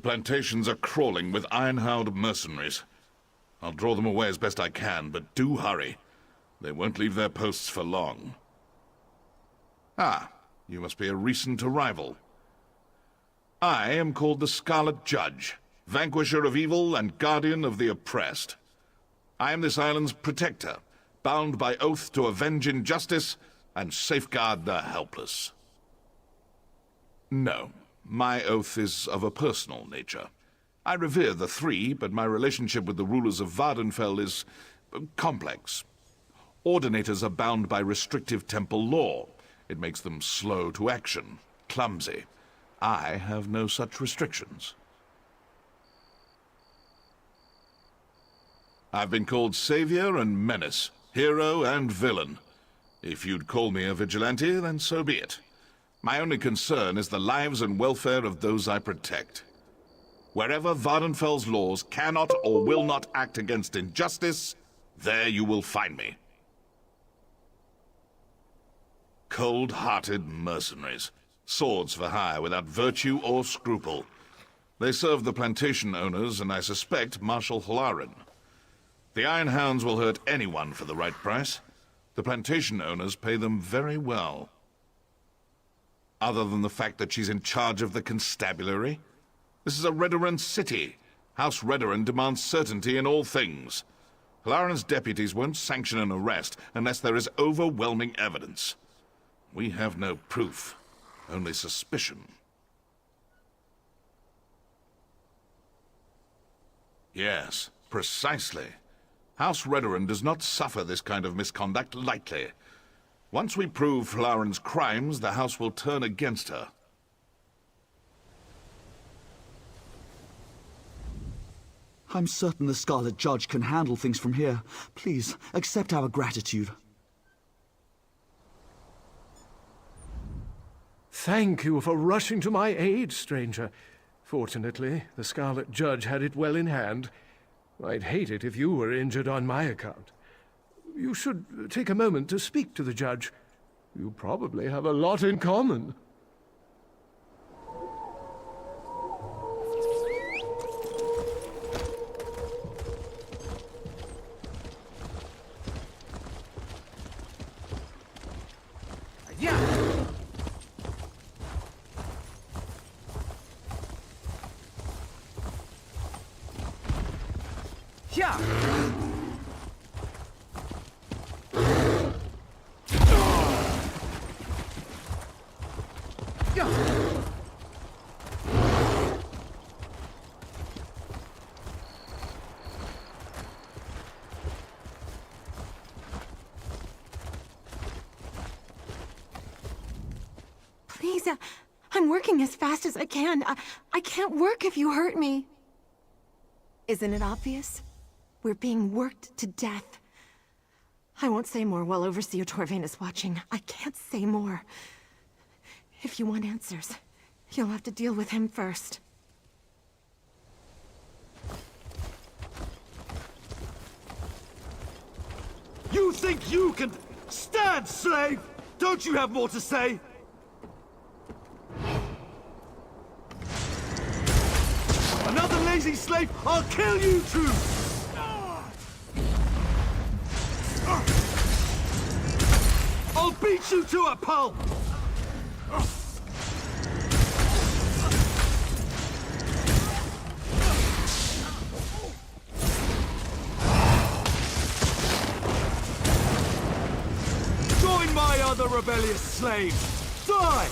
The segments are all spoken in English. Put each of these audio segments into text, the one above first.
plantations are crawling with iron-howled mercenaries. I'll draw them away as best I can, but do hurry. They won't leave their posts for long. Ah, you must be a recent arrival. I am called the Scarlet Judge, vanquisher of evil and guardian of the oppressed. I am this island's protector, bound by oath to avenge injustice and safeguard the helpless. No, my oath is of a personal nature. I revere the three, but my relationship with the rulers of Vardenfell is complex. Ordinators are bound by restrictive temple law. It makes them slow to action, clumsy. I have no such restrictions. I've been called savior and menace, hero and villain. If you'd call me a vigilante, then so be it. My only concern is the lives and welfare of those I protect. Wherever Vardenfell's laws cannot or will not act against injustice, there you will find me. Cold-hearted mercenaries. Swords for hire without virtue or scruple. They serve the plantation owners and I suspect Marshal Hlaarin. The Iron Hounds will hurt anyone for the right price. The plantation owners pay them very well. Other than the fact that she's in charge of the constabulary. This is a Redoran city. House Redoran demands certainty in all things. Hlaarin's deputies won't sanction an arrest unless there is overwhelming evidence. We have no proof, only suspicion. Yes, precisely. House Redoran does not suffer this kind of misconduct lightly. Once we prove Hlaarin's crimes, the House will turn against her. I'm certain the Scarlet Judge can handle things from here. Please, accept our gratitude. Thank you for rushing to my aid, stranger. Fortunately, the Scarlet Judge had it well in hand. I'd hate it if you were injured on my account. You should take a moment to speak to the Judge. You probably have a lot in common. Please, I'm working as fast as I can. I can't work if you hurt me. Isn't it obvious? We're being worked to death. I won't say more while Overseer Torvain is watching. I can't say more. If you want answers, you'll have to deal with him first. You think you can stand, slave? Don't you have more to say? Another lazy slave, I'll kill you too! I'll beat you to a pulp! Join my other rebellious slaves! Die!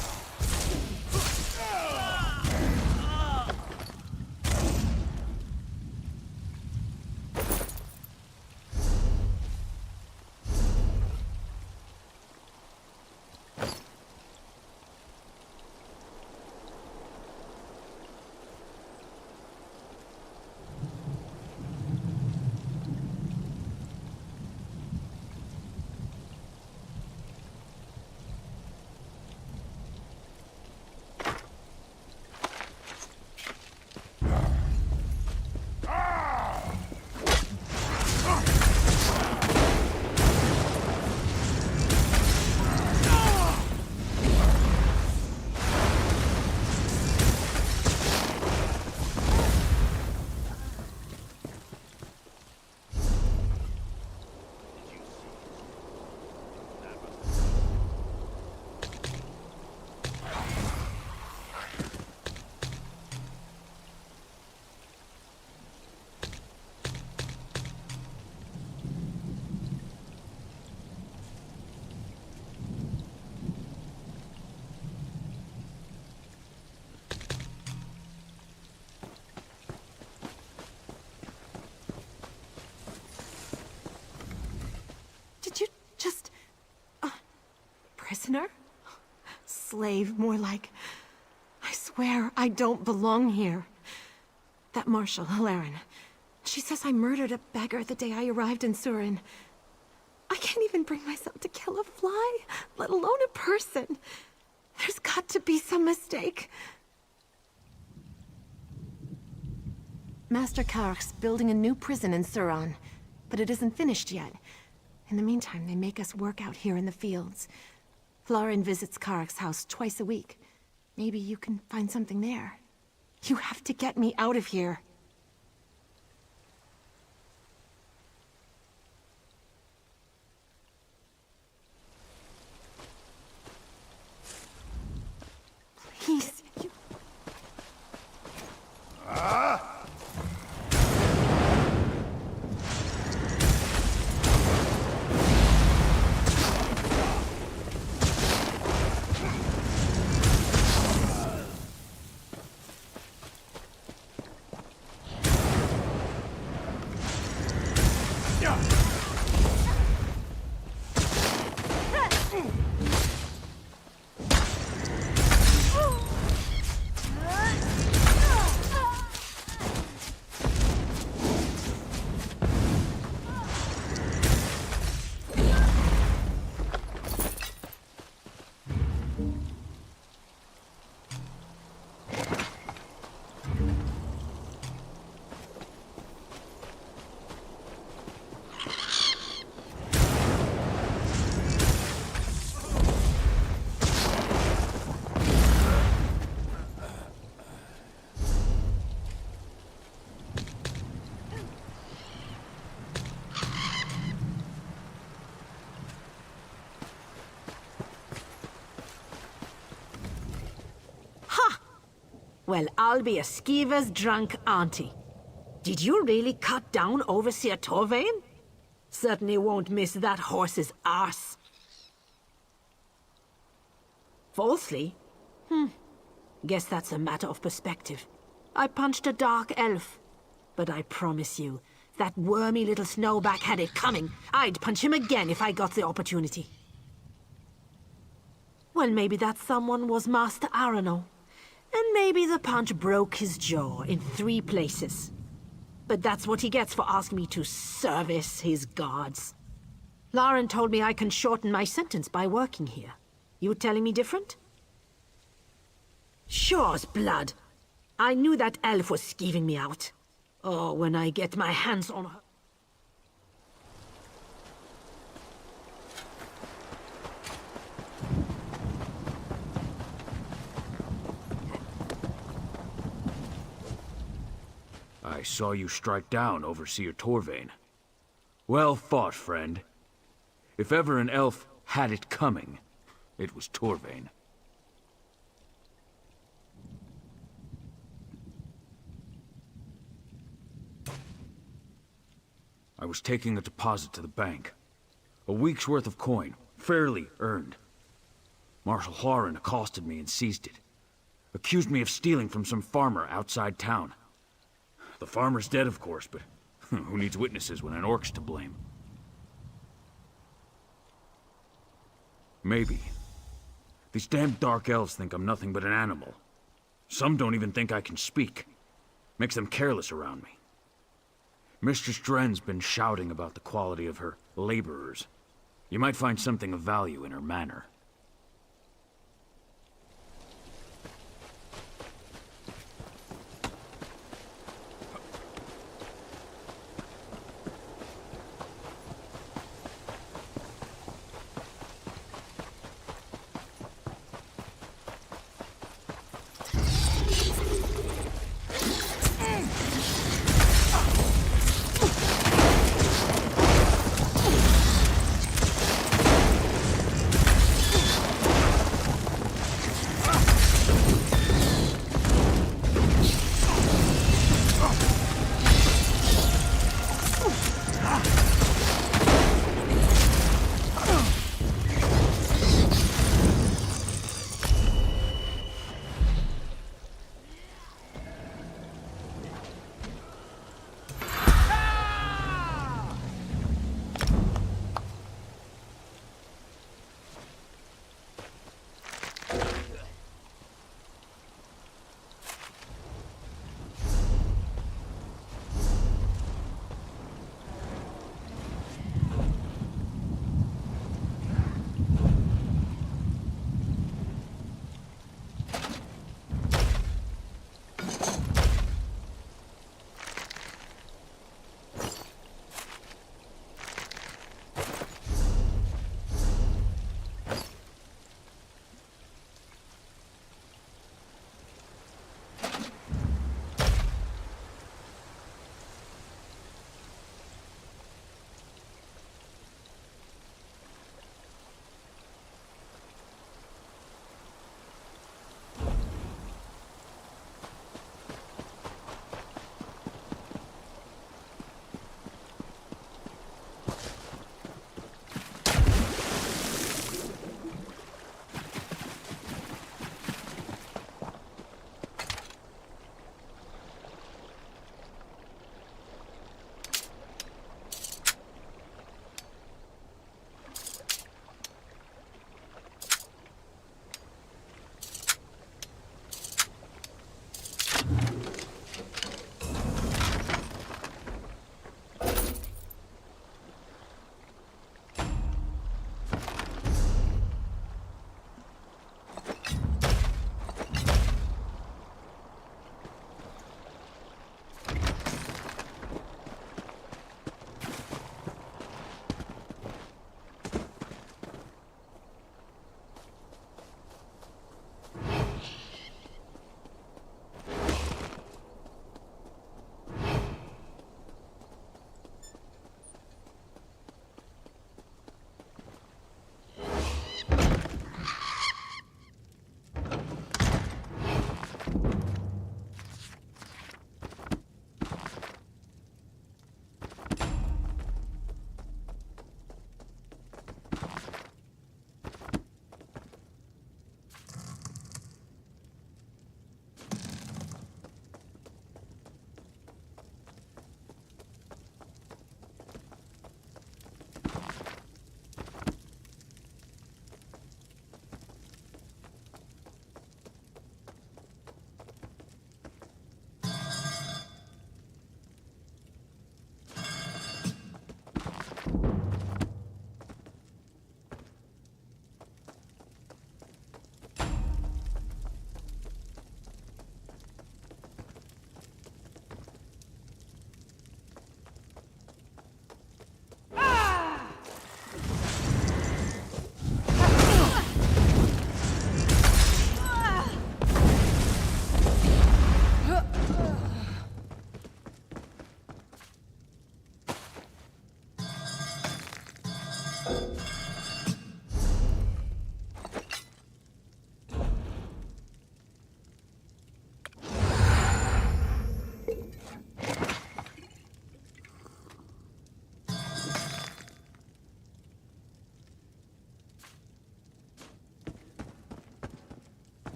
prisoner? Slave, more like. I swear I don't belong here. That Marshal, Halaran. She says I murdered a beggar the day I arrived in Surin. I can't even bring myself to kill a fly, let alone a person. There's got to be some mistake. Master Kark's building a new prison in Suran, but it isn't finished yet. In the meantime, they make us work out here in the fields. Halaran visits Kark's house twice a week. Maybe you can find something there. You have to get me out of here. Please, you... Well, I'll be a skeever's drunk auntie. Did you really cut down Overseer Torvain? Certainly won't miss that horse's arse. Falsely? Guess that's a matter of perspective. I punched a dark elf. But I promise you, if that wormy little snowback had it coming, I'd punch him again if I got the opportunity. Well, maybe that someone was Master Arano. And maybe the punch broke his jaw in 3 places. But that's what he gets for asking me to service his gods. Lauren told me I can shorten my sentence by working here. You telling me different? Sure's blood. I knew that elf was skeeving me out. Oh, when I get my hands on her... I saw you strike down Overseer Torvain. Well fought, friend. If ever an elf had it coming, it was Torvain. I was taking a deposit to the bank. A week's worth of coin, fairly earned. Marshal Halaran accosted me and seized it. Accused me of stealing from some farmer outside town. The farmer's dead, of course, but who needs witnesses when an orc's to blame? Maybe. These damn dark elves think I'm nothing but an animal. Some don't even think I can speak. Makes them careless around me. Mistress Dren's been shouting about the quality of her laborers. You might find something of value in her manner.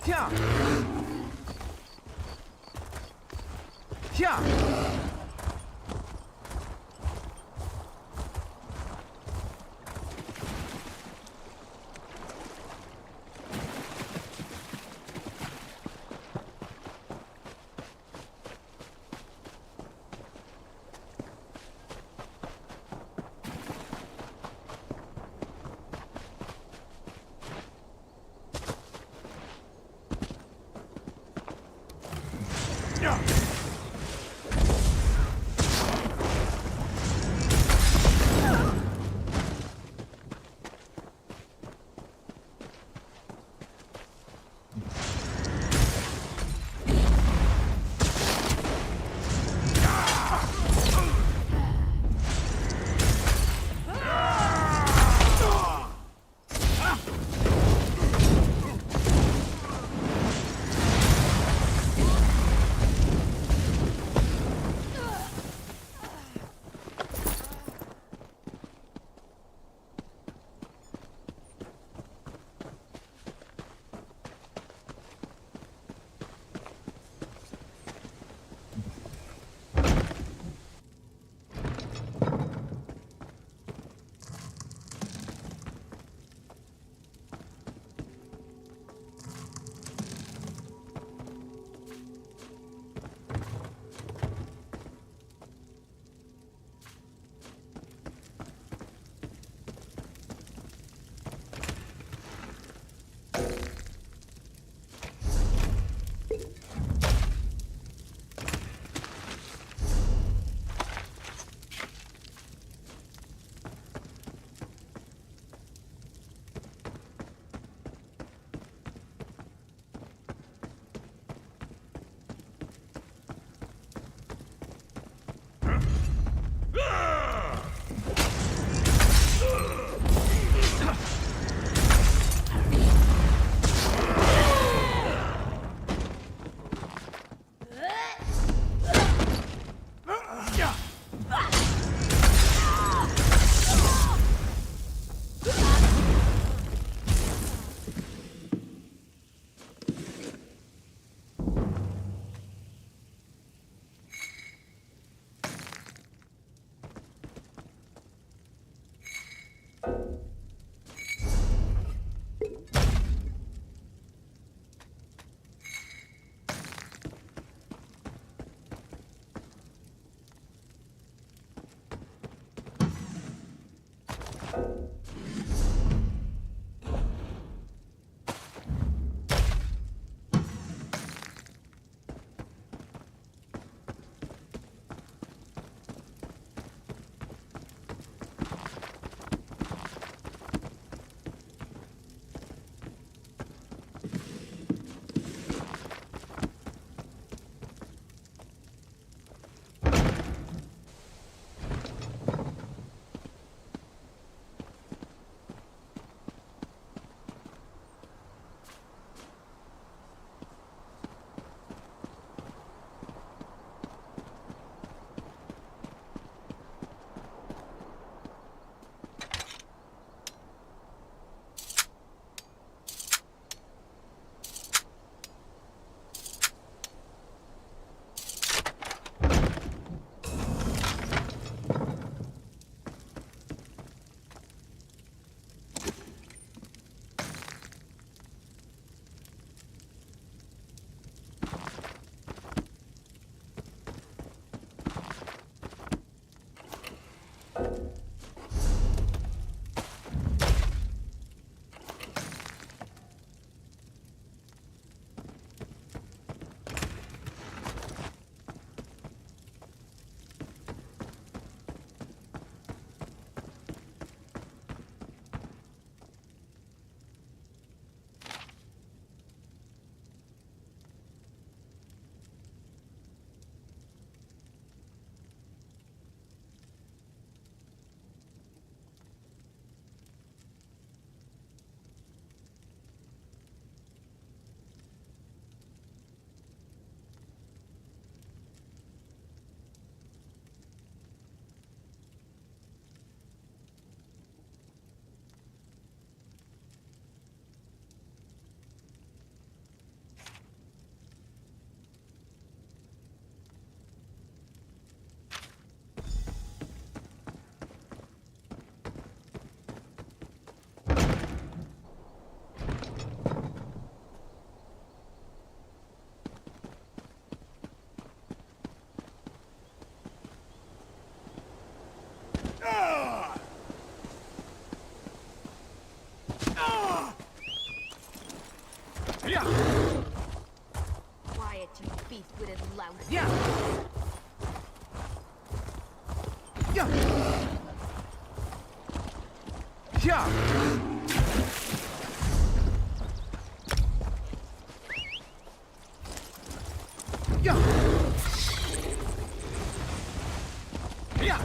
呀！呀！ Quiet, you beast-witted lout. Yeah. Yeah. Yeah. Yeah. Yeah.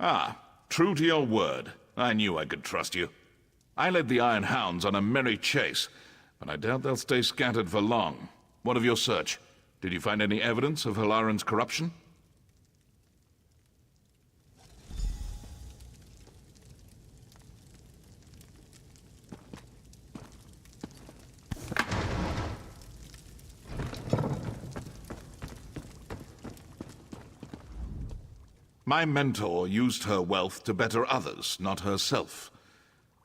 Ah, true to your word. I knew I could trust you. I led the Iron Hounds on a merry chase, but I doubt they'll stay scattered for long. What of your search? Did you find any evidence of Halaran's corruption? My mentor used her wealth to better others, not herself.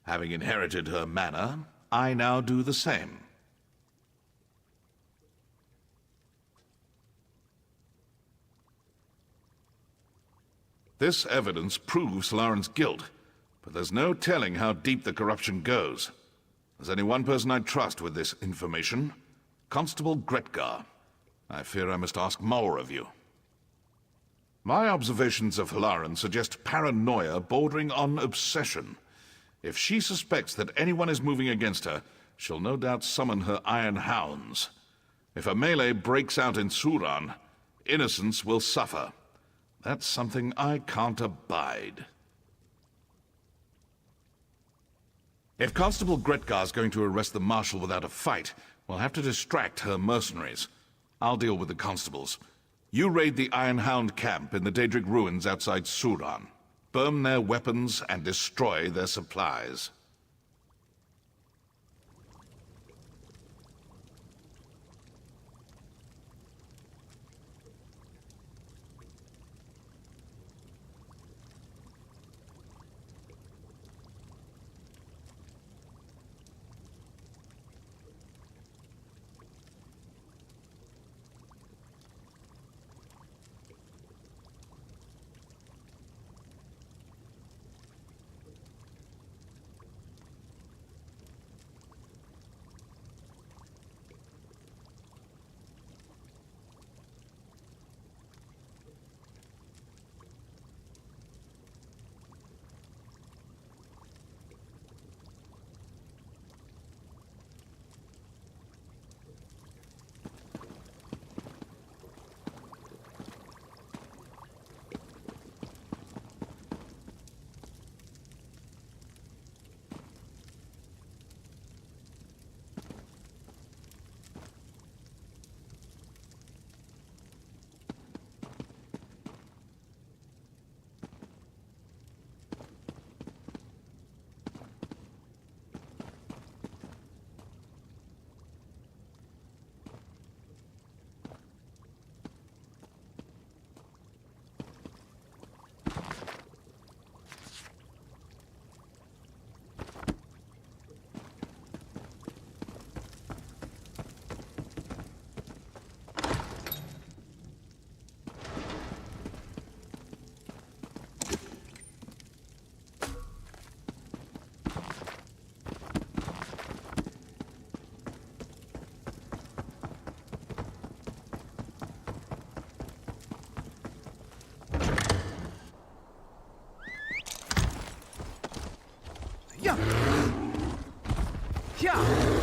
Having inherited her manor, I now do the same. This evidence proves Halaren's guilt, but there's no telling how deep the corruption goes. There's only one person I trust with this information. Constable Gretgar. I fear I must ask more of you. My observations of Halaren suggest paranoia bordering on obsession. If she suspects that anyone is moving against her, she'll no doubt summon her Iron Hounds. If a melee breaks out in Suran, innocents will suffer. That's something I can't abide. If Constable Gretgar's going to arrest the Marshal without a fight, we'll have to distract her mercenaries. I'll deal with the constables. You raid the Iron Hound camp in the Daedric ruins outside Suran. Burn their weapons and destroy their supplies. Yeah. Yeah.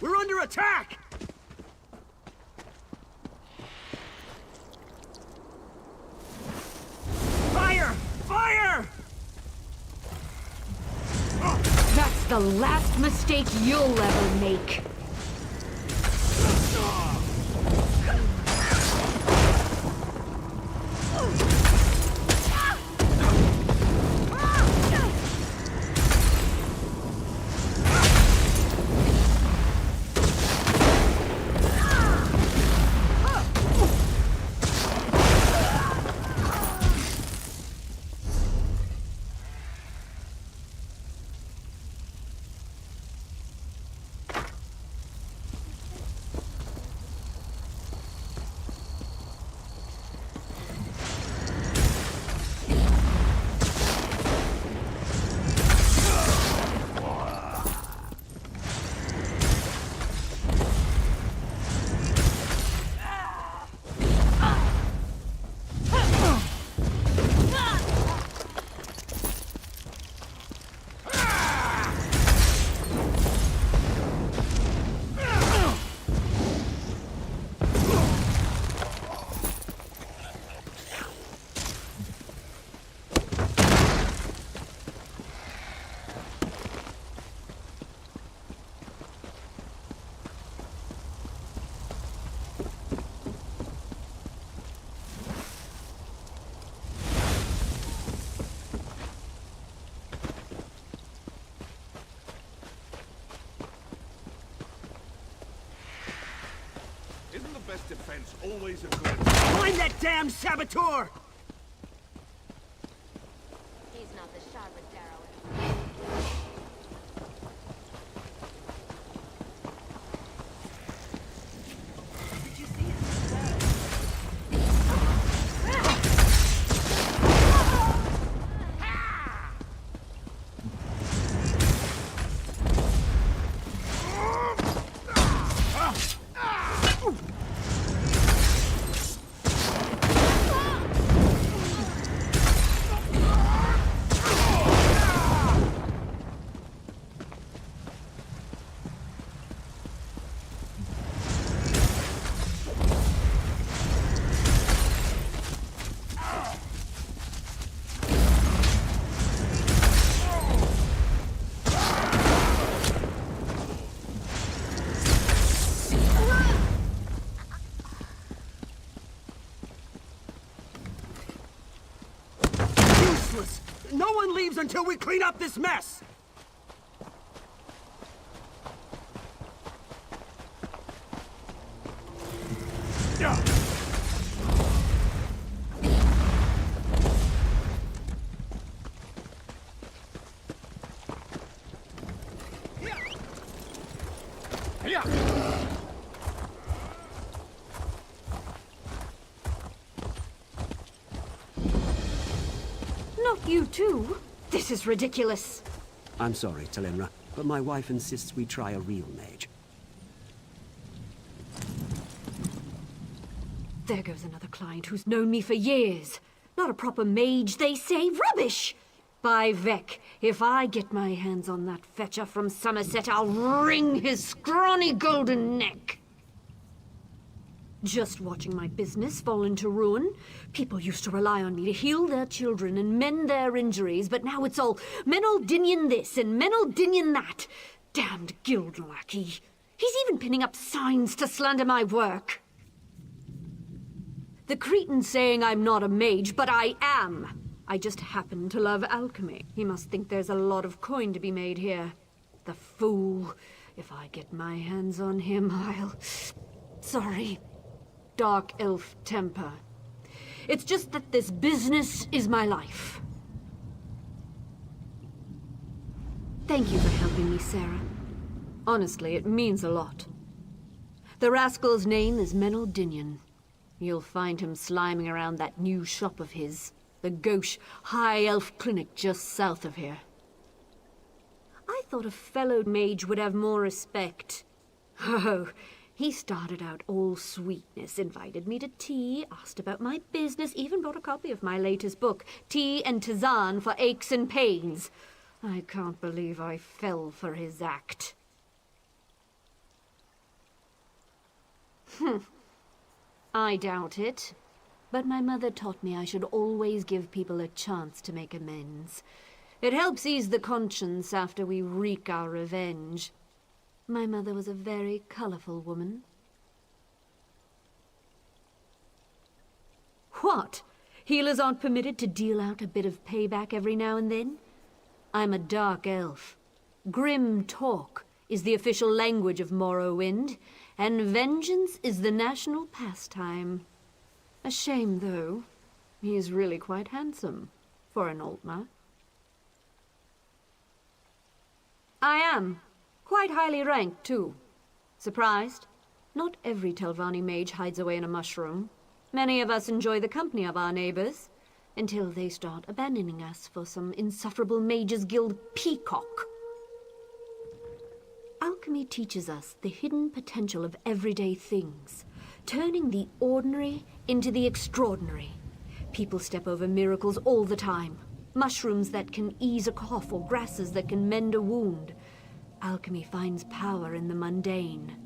We're under attack! Fire! Fire! That's the last mistake you'll ever make. best defense, always a good... Find that damned saboteur! He's not the sharpest arrow. Useless! No one leaves until we clean up this mess! Not you too. This is ridiculous. I'm sorry, Talenra, but my wife insists we try a real mage. There goes another client who's known me for years. Not a proper mage, they say. Rubbish! By Vec, if I get my hands on that fetcher from Somerset, I'll wring his scrawny golden neck. Just watching my business fall into ruin. People used to rely on me to heal their children and mend their injuries, but now it's all Menaldinian this and Menaldinian that. Damned guild lackey. He's even pinning up signs to slander my work. The Cretan's saying I'm not a mage, but I am. I just happen to love alchemy. He must think there's a lot of coin to be made here. The fool. If I get my hands on him, I'll... Sorry. Dark elf temper. It's just that this business is my life. Thank you for helping me, Sarah. Honestly, it means a lot. The rascal's name is Menaldinian. You'll find him sliming around that new shop of his, the Gauche High Elf Clinic just south of here. I thought a fellow mage would have more respect. Oh, he started out all sweetness, invited me to tea, asked about my business, even brought a copy of my latest book, Tea and Tisane for Aches and Pains. I can't believe I fell for his act. I doubt it. But my mother taught me I should always give people a chance to make amends. It helps ease the conscience after we wreak our revenge. My mother was a very colorful woman. What? Healers aren't permitted to deal out a bit of payback every now and then? I'm a dark elf. Grim talk is the official language of Morrowind, and vengeance is the national pastime. A shame, though. He is really quite handsome for an Altmer. I am. Quite highly ranked, too. Surprised? Not every Telvanni mage hides away in a mushroom. Many of us enjoy the company of our neighbors, until they start abandoning us for some insufferable mages guild peacock. Alchemy teaches us the hidden potential of everyday things, turning the ordinary into the extraordinary. People step over miracles all the time. Mushrooms that can ease a cough or grasses that can mend a wound. Alchemy finds power in the mundane.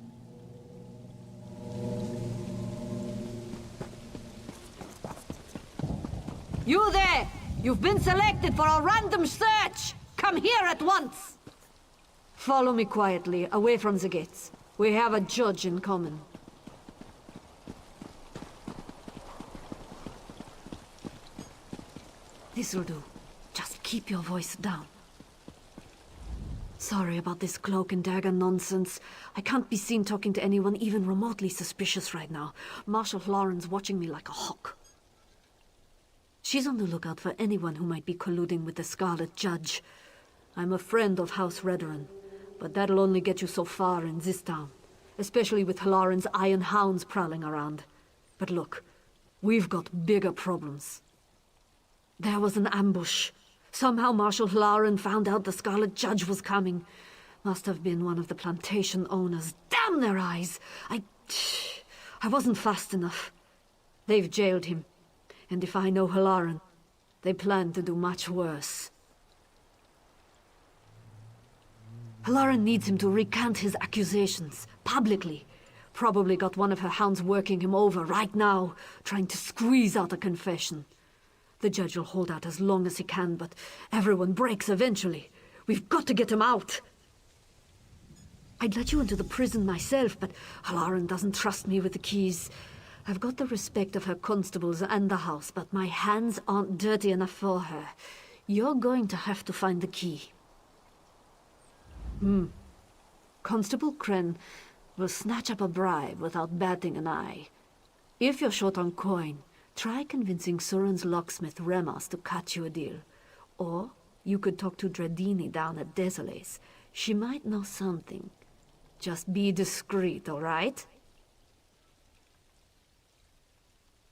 You there! You've been selected for a random search! Come here at once! Follow me quietly, away from the gates. We have a judge in common. This'll do. Just keep your voice down. Sorry about this cloak and dagger nonsense. I can't be seen talking to anyone even remotely suspicious right now. Marshal Lauren's watching me like a hawk. She's on the lookout for anyone who might be colluding with the Scarlet Judge. I'm a friend of House Redoran, but that'll only get you so far in this town, especially with Lauren's iron hounds prowling around. But look, we've got bigger problems. There was an ambush. Somehow Marshal Lauren found out the Scarlet Judge was coming. Must have been one of the plantation owners. Damn their eyes! I wasn't fast enough. They've jailed him. And if I know Halaran, they plan to do much worse. Halaran needs him to recant his accusations, publicly. Probably got one of her hounds working him over right now, trying to squeeze out a confession. The judge will hold out as long as he can, but everyone breaks eventually. We've got to get him out. I'd let you into the prison myself, but Halaran doesn't trust me with the keys. I've got the respect of her constables and the house, but my hands aren't dirty enough for her. You're going to have to find the key. Constable Kren will snatch up a bribe without batting an eye. If you're short on coin, try convincing Suran's locksmith Remas to cut you a deal. Or you could talk to Dredini down at Desolace. She might know something. Just be discreet, all right?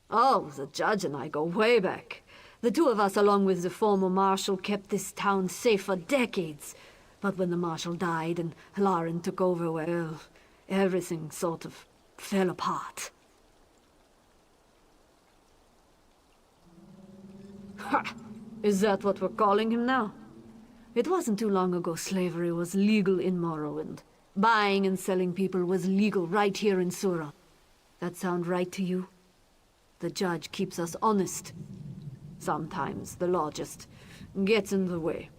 Oh, the judge and I go way back. The two of us, along with the former marshal, kept this town safe for decades. But when the marshal died and Halaran took over, well, everything sort of fell apart. Ha! Is that what we're calling him now? It wasn't too long ago slavery was legal in Morrowind. Buying and selling people was legal right here in Suran. That sound right to you? The judge keeps us honest. Sometimes the law just gets in the way.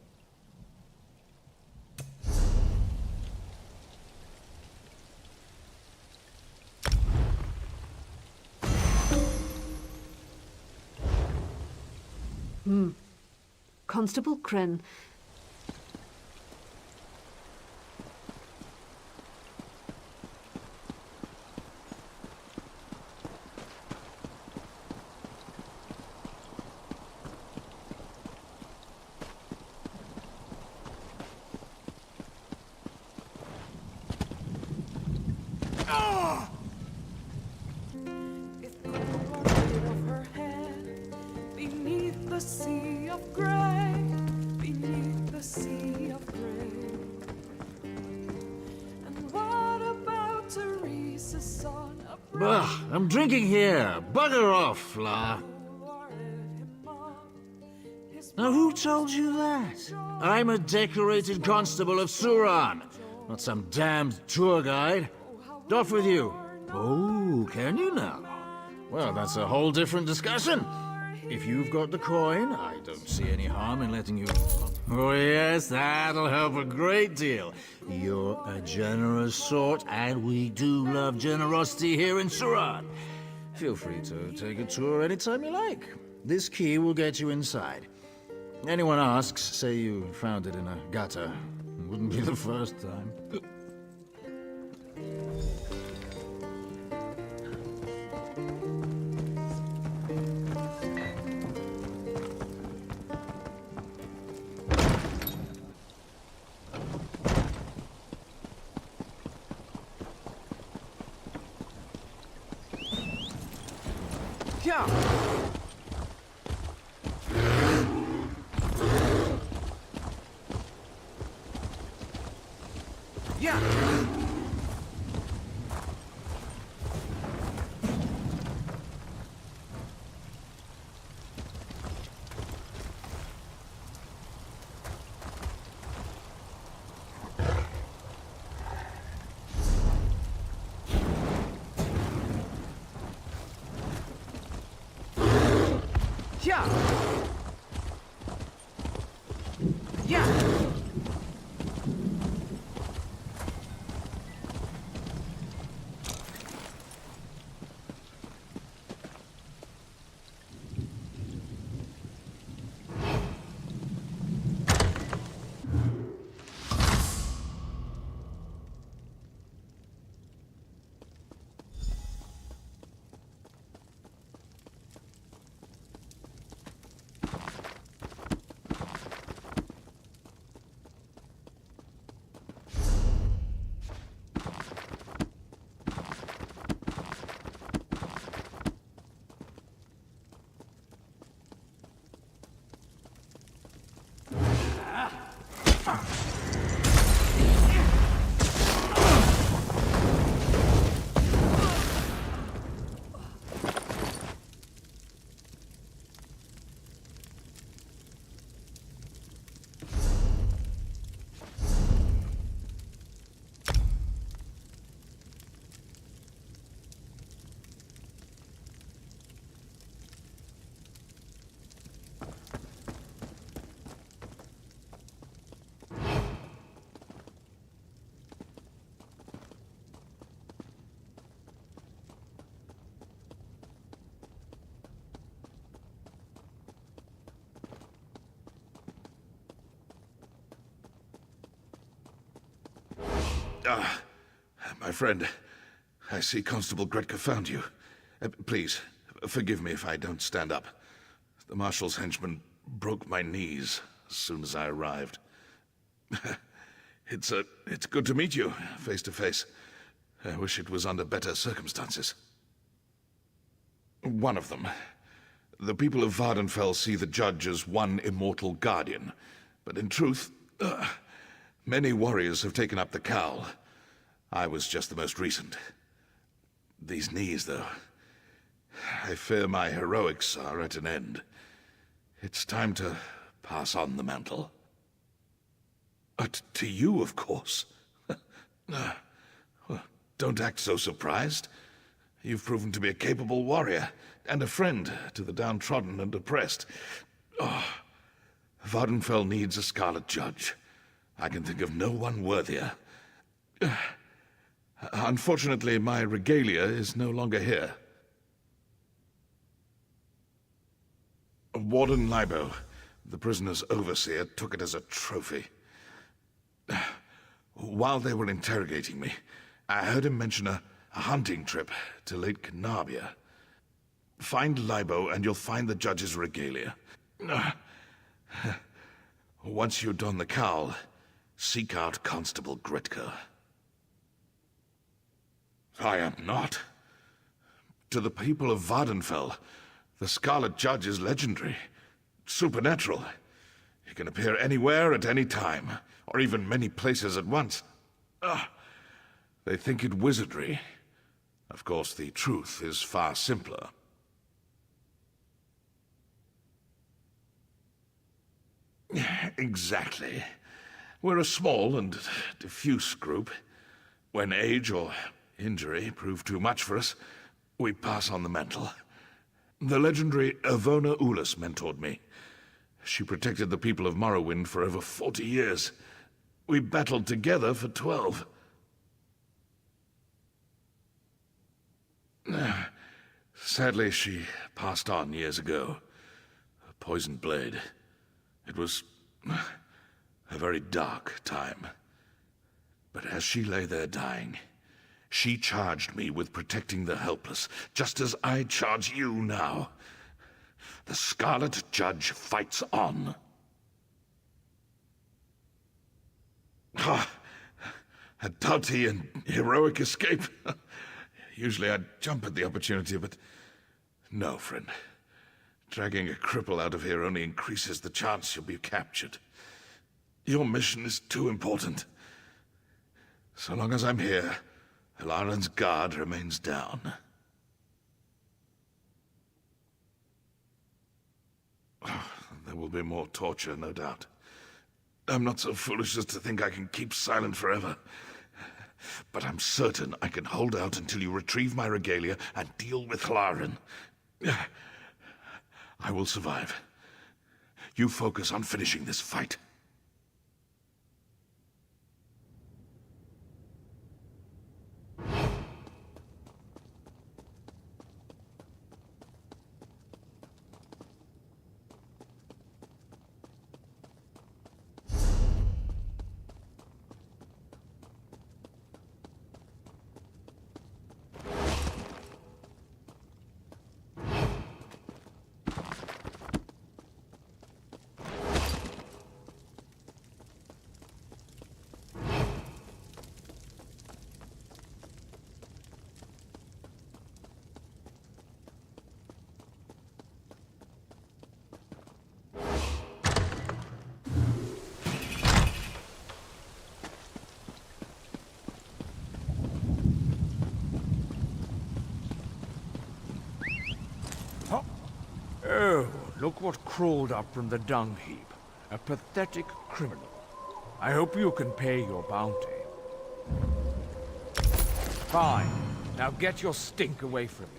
Constable Kren. I'm drinking here. Bugger off, Fla. Now, who told you that? I'm a decorated constable of Suran, not some damned tour guide. Off with you. Oh, can you now? Well, that's a whole different discussion. If you've got the coin, I don't see any harm in letting you... Oh yes, that'll help a great deal. You're a generous sort, and we do love generosity here in Suran. Feel free to take a tour anytime you like. This key will get you inside. Anyone asks, say you found it in a gutter. Wouldn't be the first time. My friend, I see Constable Gretka found you. Please, forgive me if I don't stand up. The Marshal's henchman broke my knees as soon as I arrived. It's good to meet you, face to face. I wish it was under better circumstances. One of them. The people of Vardenfell see the Judge as one immortal guardian. But in truth, many warriors have taken up the cowl. I was just the most recent. These knees, though. I fear my heroics are at an end. It's time to pass on the mantle. To you, of course. Well, don't act so surprised. You've proven to be a capable warrior, and a friend to the downtrodden and oppressed. Vardenfell needs a Scarlet Judge. I can think of no one worthier. Unfortunately, my regalia is no longer here. Warden Libo, the prisoner's overseer, took it as a trophy. While they were interrogating me, I heard him mention a hunting trip to Lake Canabia. Find Libo and you'll find the Judge's regalia. Once you don the cowl, seek out Constable Gretka. I am not. To the people of Vardenfell, the Scarlet Judge is legendary, supernatural. He can appear anywhere at any time, or even many places at once. They think it wizardry. Of course, the truth is far simpler. Exactly. We're a small and diffuse group. When age or injury prove too much for us, we pass on the mantle. The legendary Ivona Ulis mentored me. She protected the people of Morrowind for over 40 years. We battled together for 12. Sadly, she passed on years ago. A poisoned blade. It was a very dark time. But as she lay there dying, she charged me with protecting the helpless, just as I charge you now. The Scarlet Judge fights on. A doughty and heroic escape. Usually I'd jump at the opportunity, but no, friend. Dragging a cripple out of here only increases the chance you'll be captured. Your mission is too important. So long as I'm here, Halaran's guard remains down. There will be more torture, no doubt. I'm not so foolish as to think I can keep silent forever. But I'm certain I can hold out until you retrieve my regalia and deal with Halaran. I will survive. You focus on finishing this fight. Oh, look what crawled up from the dung heap. A pathetic criminal. I hope you can pay your bounty. Fine. Now get your stink away from me.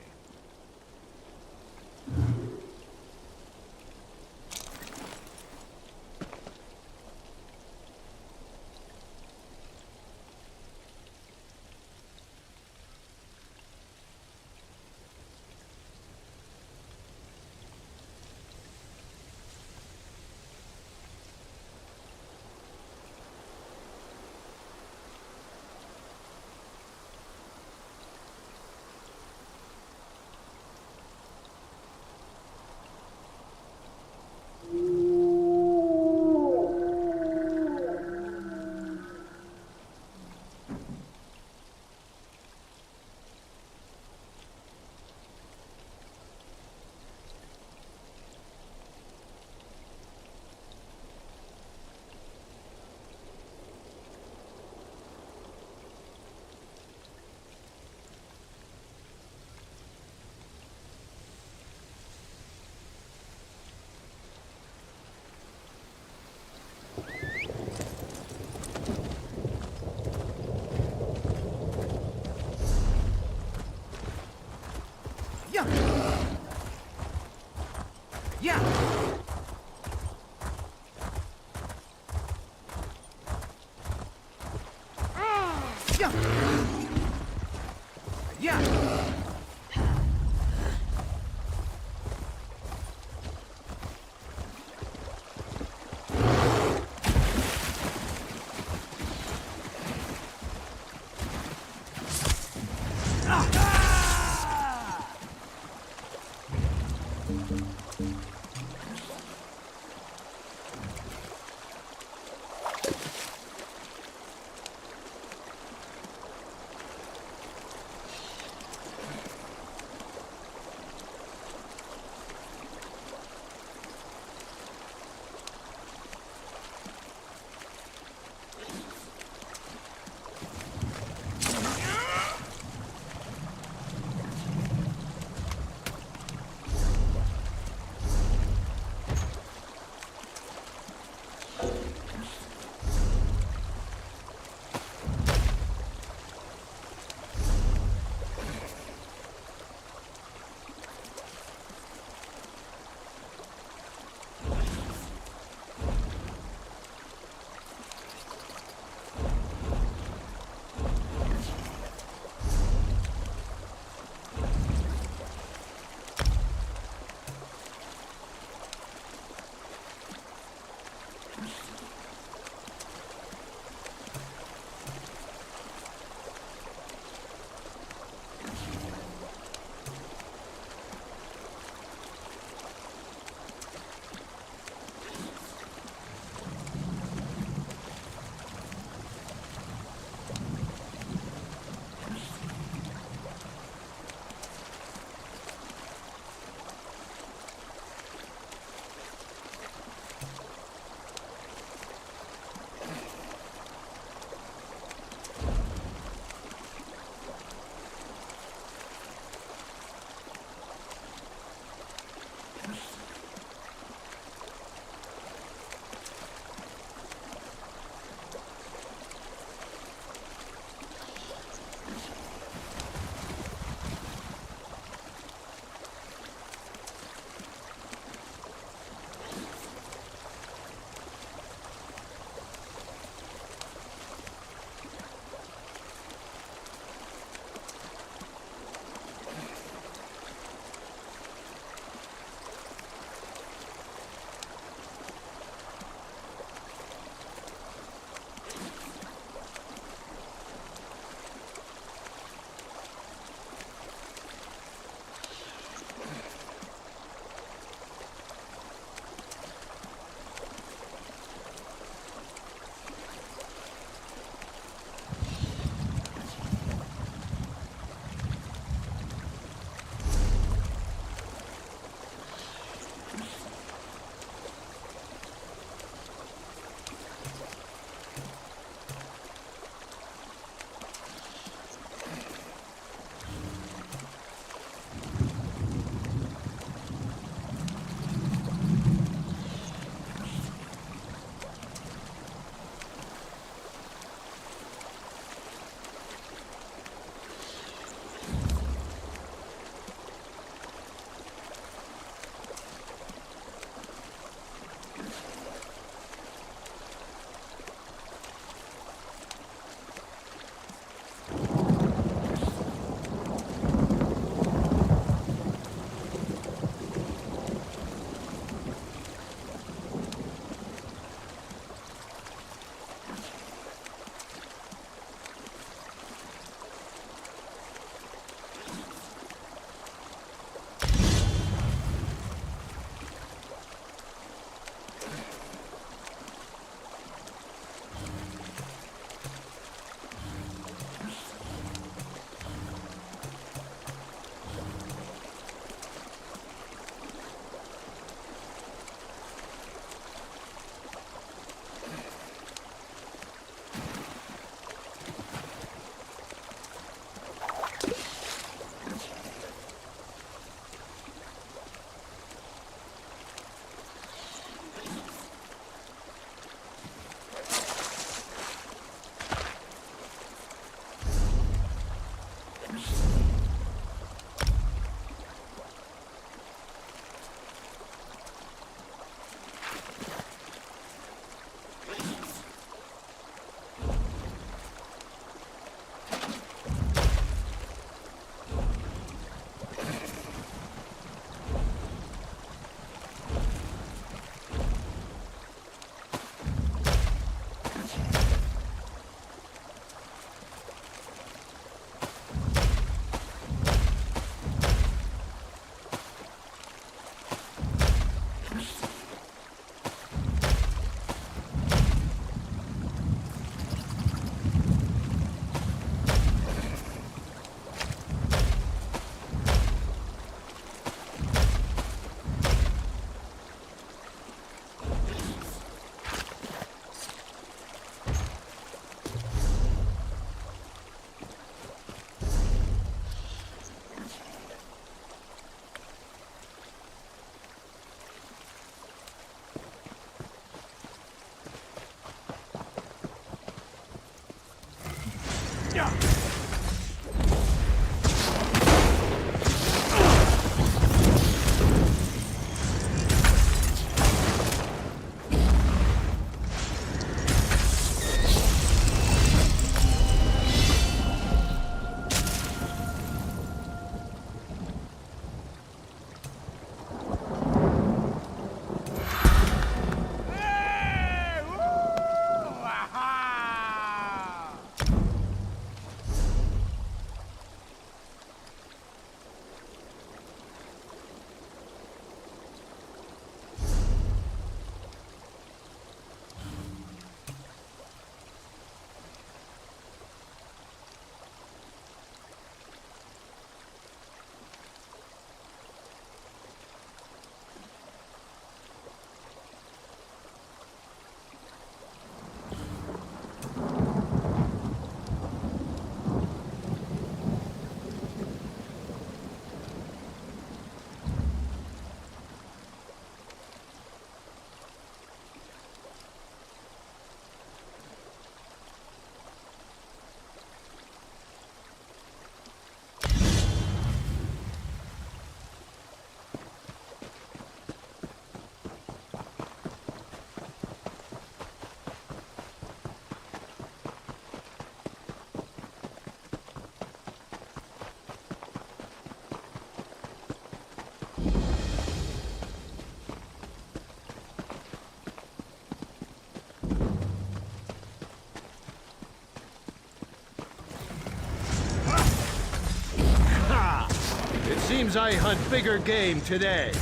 seems I hunt bigger game today.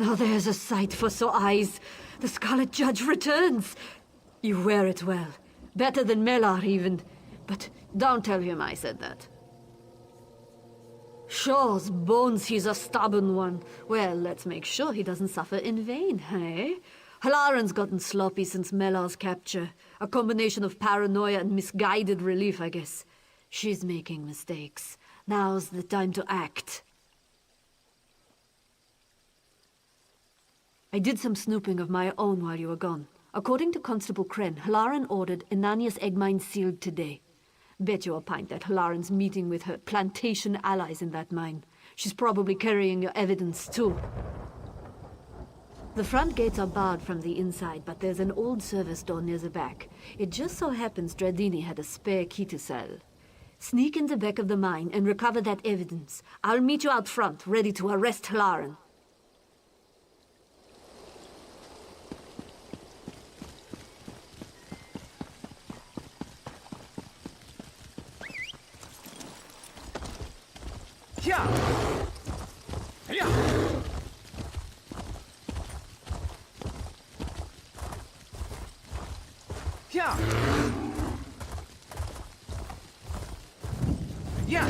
Now there's a sight for sore eyes. The Scarlet Judge returns. You wear it well. Better than Melar, even. But don't tell him I said that. Shaw's bones, he's a stubborn one. Well, let's make sure he doesn't suffer in vain, eh? Halaren's gotten sloppy since Melar's capture. A combination of paranoia and misguided relief, I guess. She's making mistakes. Now's the time to act. I did some snooping of my own while you were gone. According to Constable Kren, Halaren ordered Ananias egg mine sealed today. Bet you a pint that Halaren's meeting with her plantation allies in that mine. She's probably carrying your evidence, too. The front gates are barred from the inside, but there's an old service door near the back. It just so happens Dradini had a spare key to sell. Sneak in the back of the mine and recover that evidence. I'll meet you out front, ready to arrest Halaren. Yeah. Yeah. Yeah. Yeah.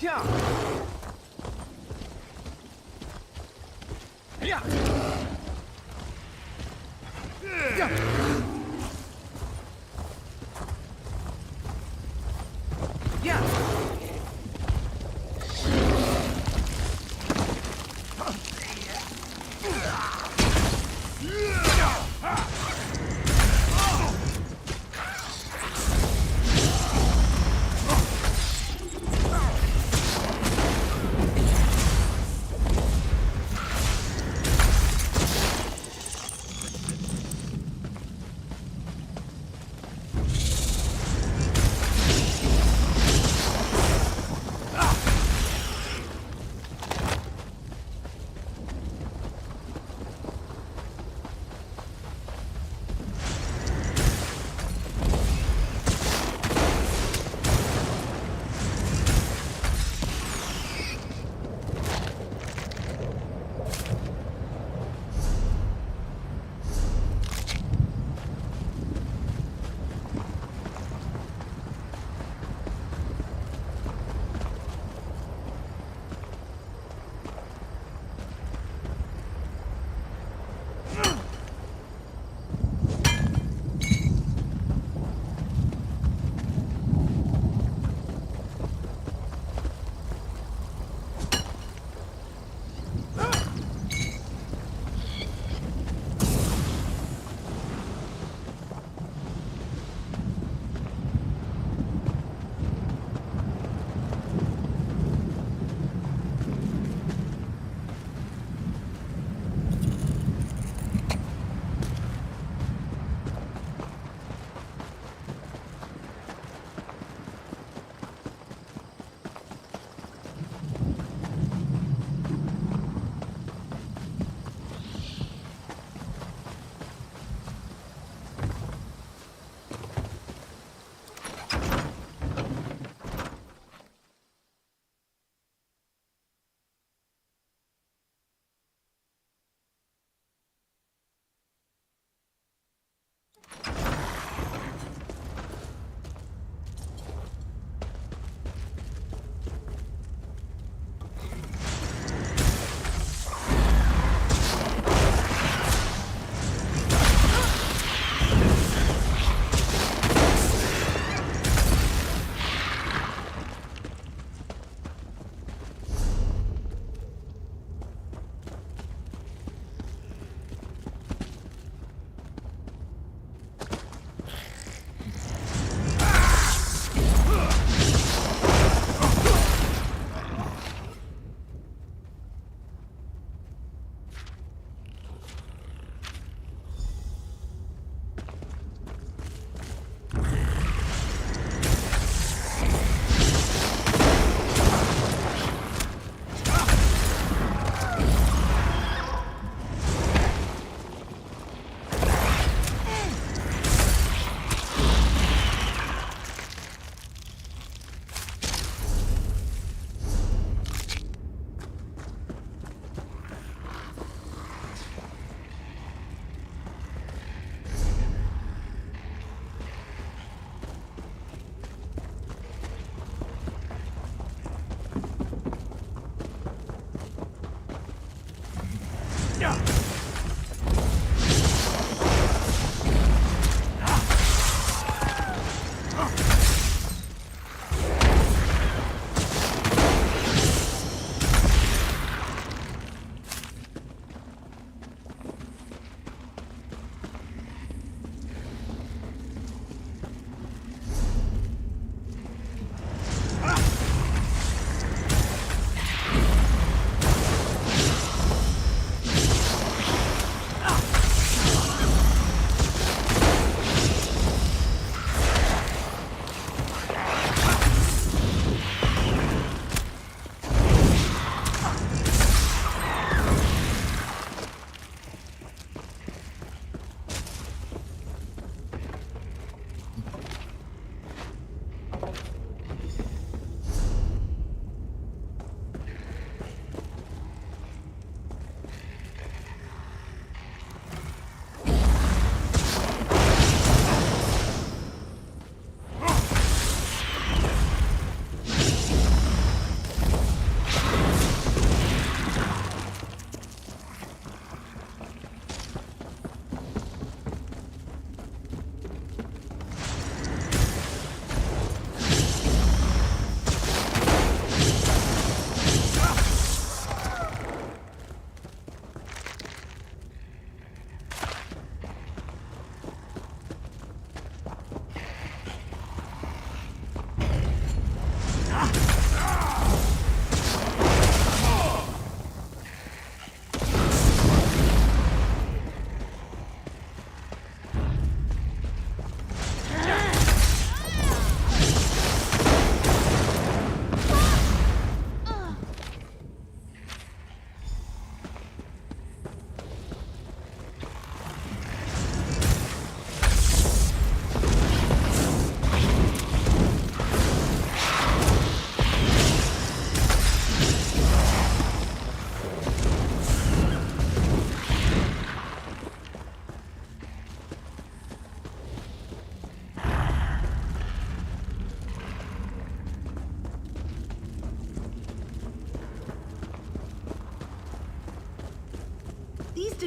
Yeah. Yeah. Yeah.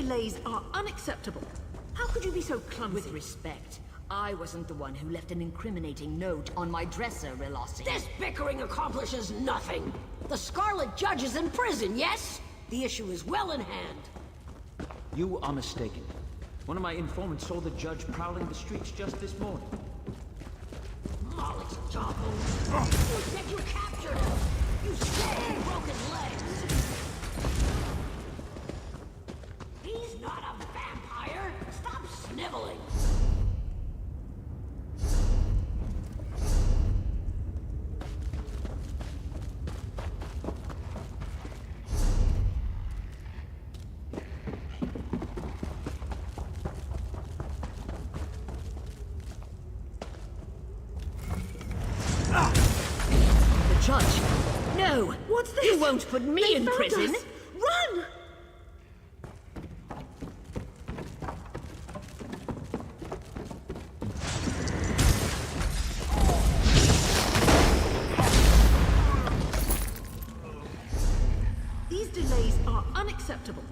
delays are unacceptable. How could you be so clumsy? With respect, I wasn't the one who left an incriminating note on my dresser, Relossi. This bickering accomplishes nothing. The Scarlet Judge is in prison, yes? The issue is well in hand. You are mistaken. One of my informants saw the judge prowling the streets just this morning. Molly's Topple. You said you captured him. You said he broke his legs. He's not a vampire. Stop sniveling. Judge! No! What's this? You won't put me in prison! Us. Run! These delays are unacceptable.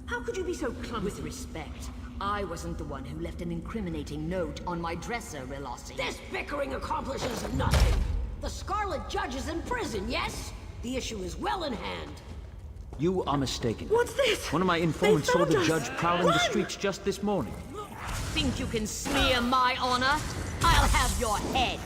How could you be so clumsy? With respect, I wasn't the one who left an incriminating note on my dresser, Relossi. This bickering accomplishes nothing. The Scarlet Judge is in prison, yes? The issue is well in hand. You are mistaken. What's this? One of my informants saw the judge prowling the Run! streets just this morning. Think you can smear my honor? I'll have your head!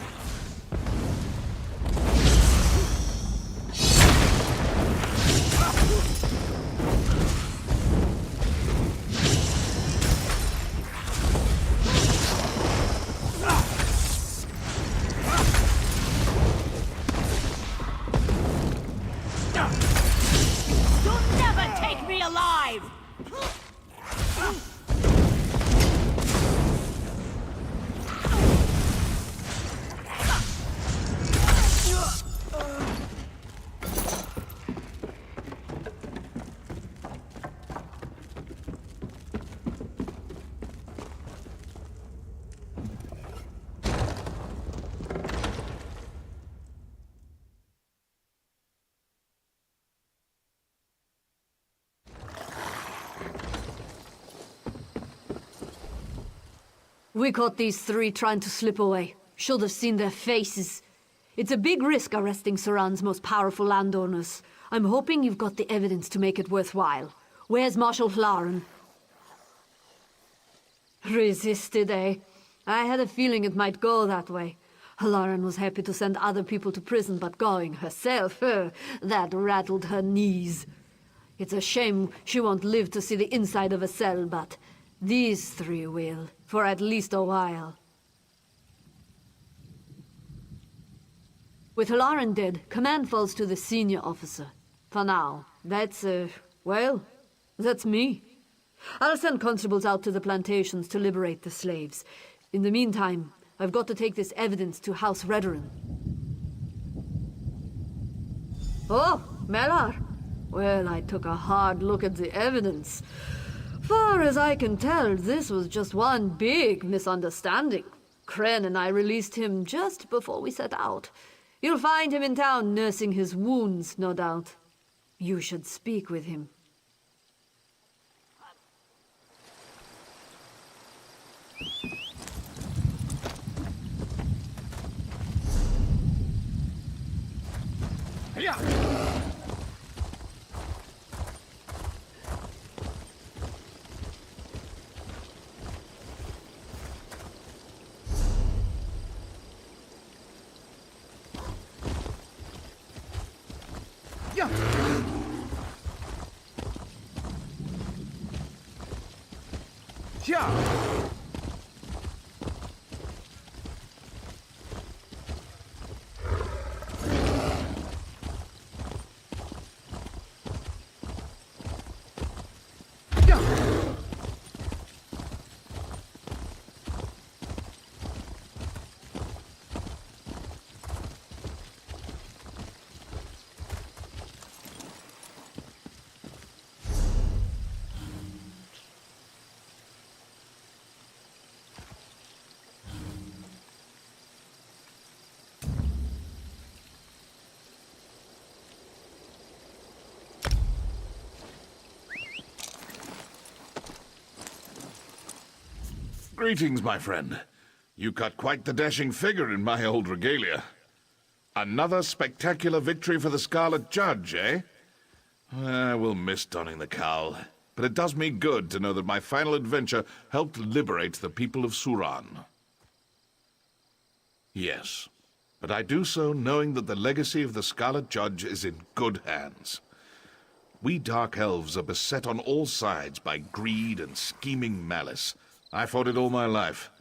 You'll never take me alive! We caught these three trying to slip away. Should have seen their faces. It's a big risk arresting Suran's most powerful landowners. I'm hoping you've got the evidence to make it worthwhile. Where's Marshal Hlaren? Resisted, eh? I had a feeling it might go that way. Hlaren was happy to send other people to prison, but going herself, that rattled her knees. It's a shame she won't live to see the inside of a cell, but these three will, for at least a while. With Hlaren dead, command falls to the senior officer. For now, that's me. I'll send constables out to the plantations to liberate the slaves. In the meantime, I've got to take this evidence to House Redoran. Oh, Melar. Well, I took a hard look at the evidence. Far as I can tell, this was just one big misunderstanding. Kren and I released him just before we set out. You'll find him in town nursing his wounds, no doubt. You should speak with him. Yeah. Yeah. Yeah. Greetings, my friend. You cut quite the dashing figure in my old regalia. Another spectacular victory for the Scarlet Judge, eh? I will miss donning the cowl, but it does me good to know that my final adventure helped liberate the people of Suran. Yes, but I do so knowing that the legacy of the Scarlet Judge is in good hands. We Dark Elves are beset on all sides by greed and scheming malice. I fought it all my life,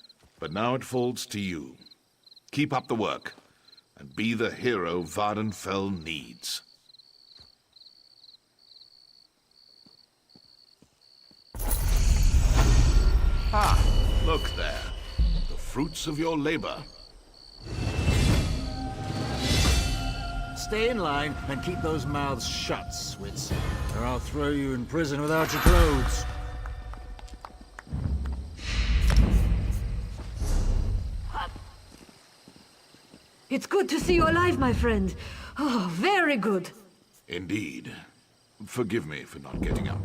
but now it falls to you. Keep up the work, and be the hero Vardenfell needs. Ah, look there. The fruits of your labor. Stay in line and keep those mouths shut, Switz, or I'll throw you in prison without your clothes. It's good to see you alive, my friend. Oh, very good. Indeed. Forgive me for not getting up.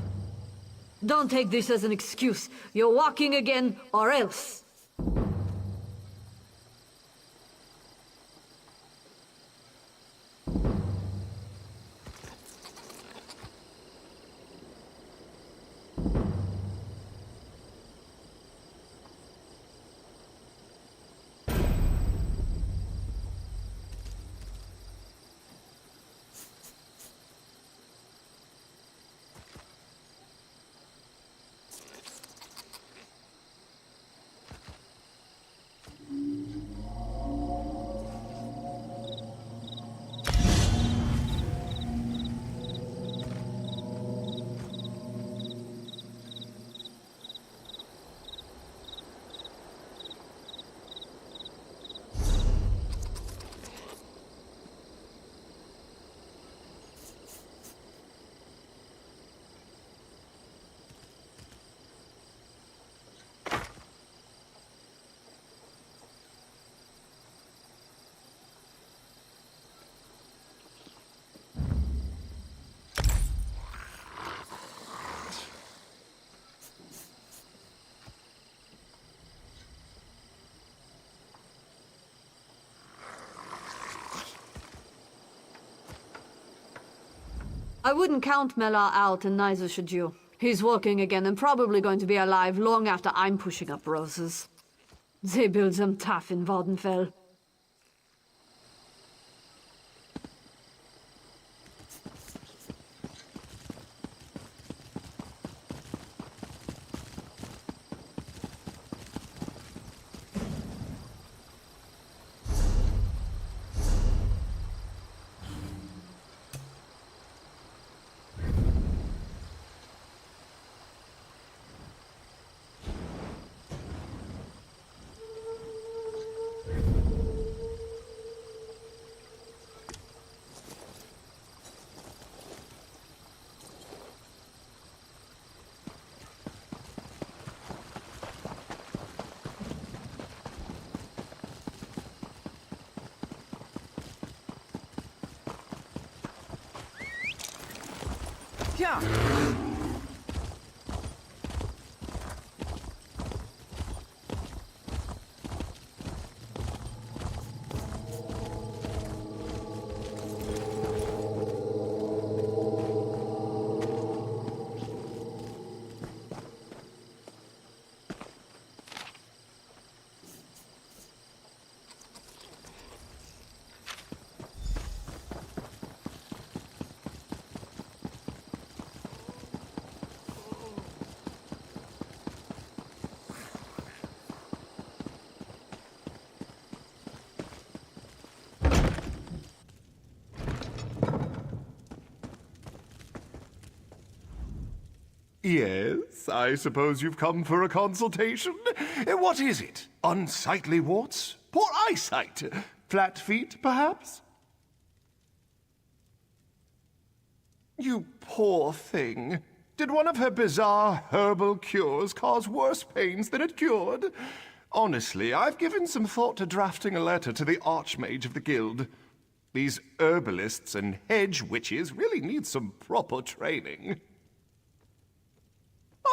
Don't take this as an excuse. You're walking again, or else. I wouldn't count Melar out, and neither should you. He's walking again and probably going to be alive long after I'm pushing up roses. They build them tough in Vardenfell. Yeah. Yes, I suppose you've come for a consultation. What is it? Unsightly warts? Poor eyesight? Flat feet, perhaps? You poor thing. Did one of her bizarre herbal cures cause worse pains than it cured? Honestly, I've given some thought to drafting a letter to the Archmage of the Guild. These herbalists and hedge witches really need some proper training.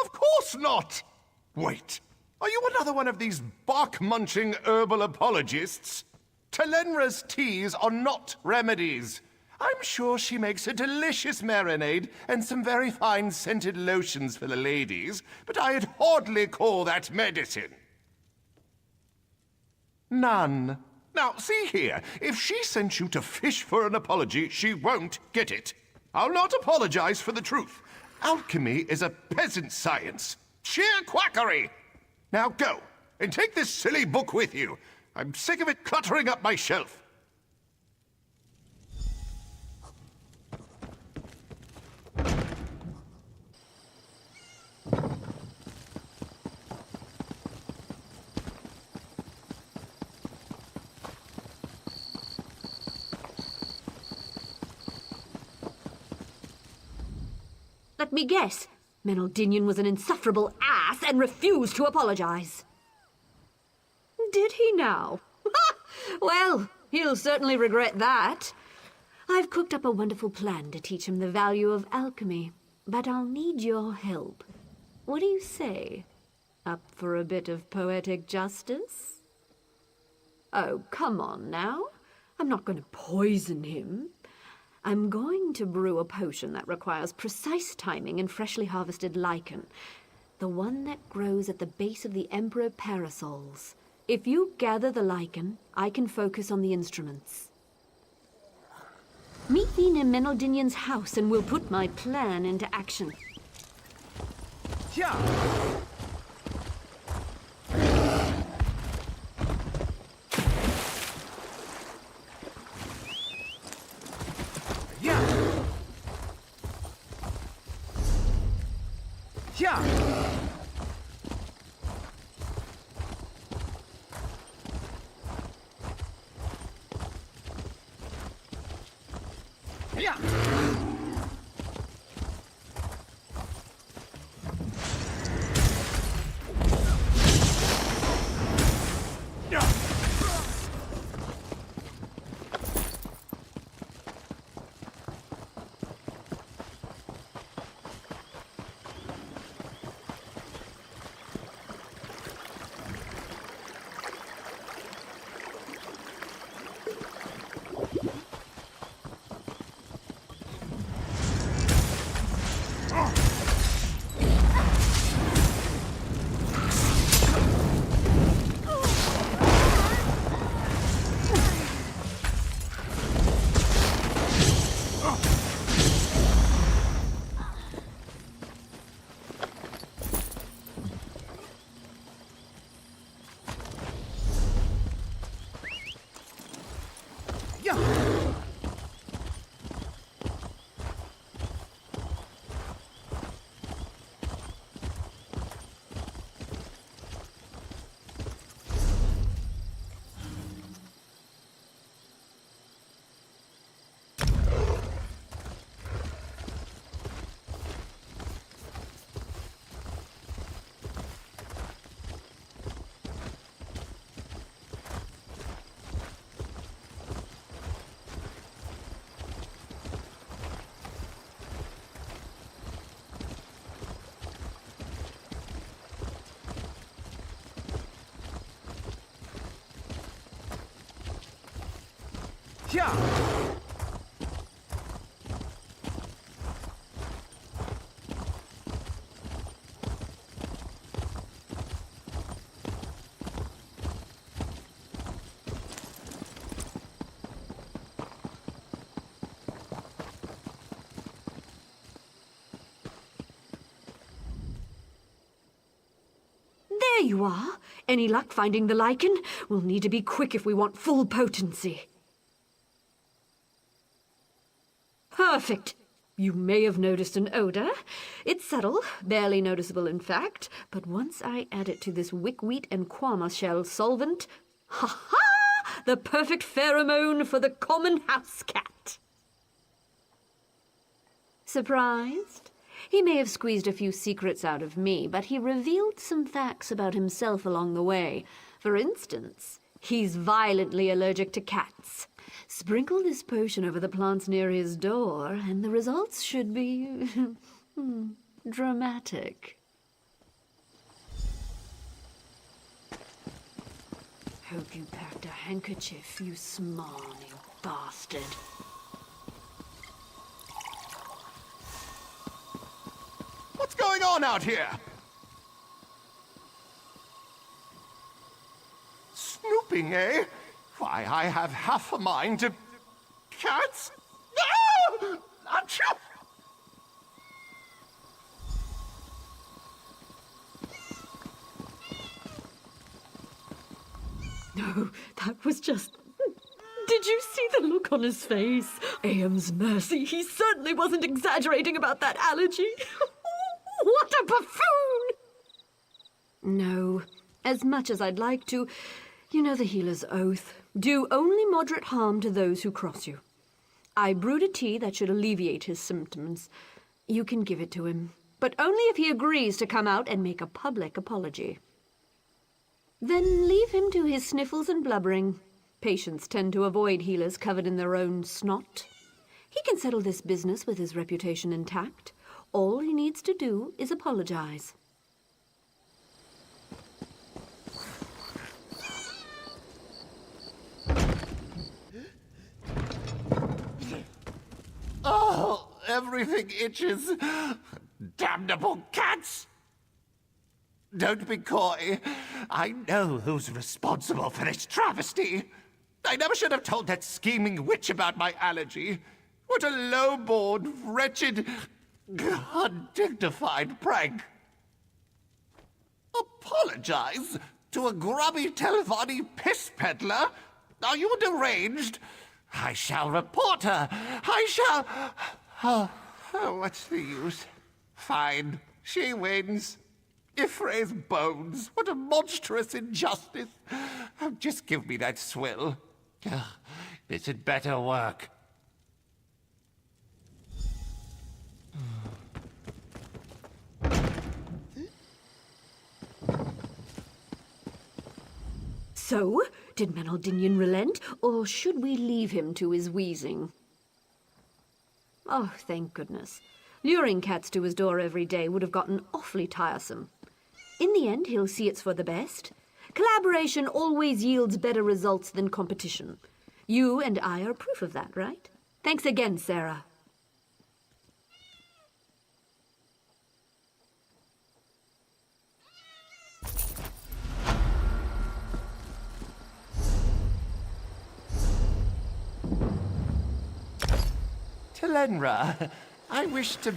Of course not! Wait, Are you another one of these bark-munching herbal apologists? Telenra's teas are not remedies. I'm sure she makes a delicious marinade and some very fine scented lotions for the ladies, but I'd hardly call that medicine. None. Now, see here, if she sent you to fish for an apology, she won't get it. I'll not apologize for the truth. Alchemy is a peasant science. Sheer quackery! Now go, and take this silly book with you. I'm sick of it cluttering up my shelf. Let me guess. Menaldinian was an insufferable ass and refused to apologize. Did he now? Well, he'll certainly regret that. I've cooked up a wonderful plan to teach him the value of alchemy, but I'll need your help. What do you say? Up for a bit of poetic justice? Oh, come on now. I'm not going to poison him. I'm going to brew a potion that requires precise timing and freshly harvested lichen. The one that grows at the base of the Emperor Parasols. If you gather the lichen, I can focus on the instruments. Meet me near Menaldinian's house and we'll put my plan into action. Yeah. There you are. Any luck finding the lichen? We'll need to be quick if we want full potency. Perfect. You may have noticed an odor. It's subtle, barely noticeable in fact, but once I add it to this wickweed and quama shell solvent, ha-ha! The perfect pheromone for the common house cat. Surprised? He may have squeezed a few secrets out of me, but he revealed some facts about himself along the way. For instance, he's violently allergic to cats. Sprinkle this potion over the plants near his door, and the results should be dramatic. hope you packed a handkerchief, you smarmy bastard. What's going on out here? Snooping, eh? Why, I have half a mind to... Cats? No! Achoo! No, that was just... Did you see the look on his face? Aem's mercy, he certainly wasn't exaggerating about that allergy. What a buffoon! No, as much as I'd like to, you know the healer's oath. Do only moderate harm to those who cross you. I brewed a tea that should alleviate his symptoms. You can give it to him, but only if he agrees to come out and make a public apology. Then leave him to his sniffles and blubbering. Patients tend to avoid healers covered in their own snot. He can settle this business with his reputation intact. All he needs to do is apologize. Oh, everything itches. Damnable cats! Don't be coy. I know who's responsible for this travesty. I never should have told that scheming witch about my allergy. What a low-born, wretched, undignified prank. Apologize to a grubby Telvanni piss peddler? Are you deranged? I shall report her. I shall... Oh, what's the use? Fine, she wins. Ifre's bones, what a monstrous injustice. Oh, just give me that swill. This had better work. So, did Menaldinian relent, or should we leave him to his wheezing? Oh, thank goodness. Luring cats to his door every day would have gotten awfully tiresome. In the end, he'll see it's for the best. Collaboration always yields better results than competition. You and I are proof of that, right? Thanks again, Sarah. Telenra, I wish to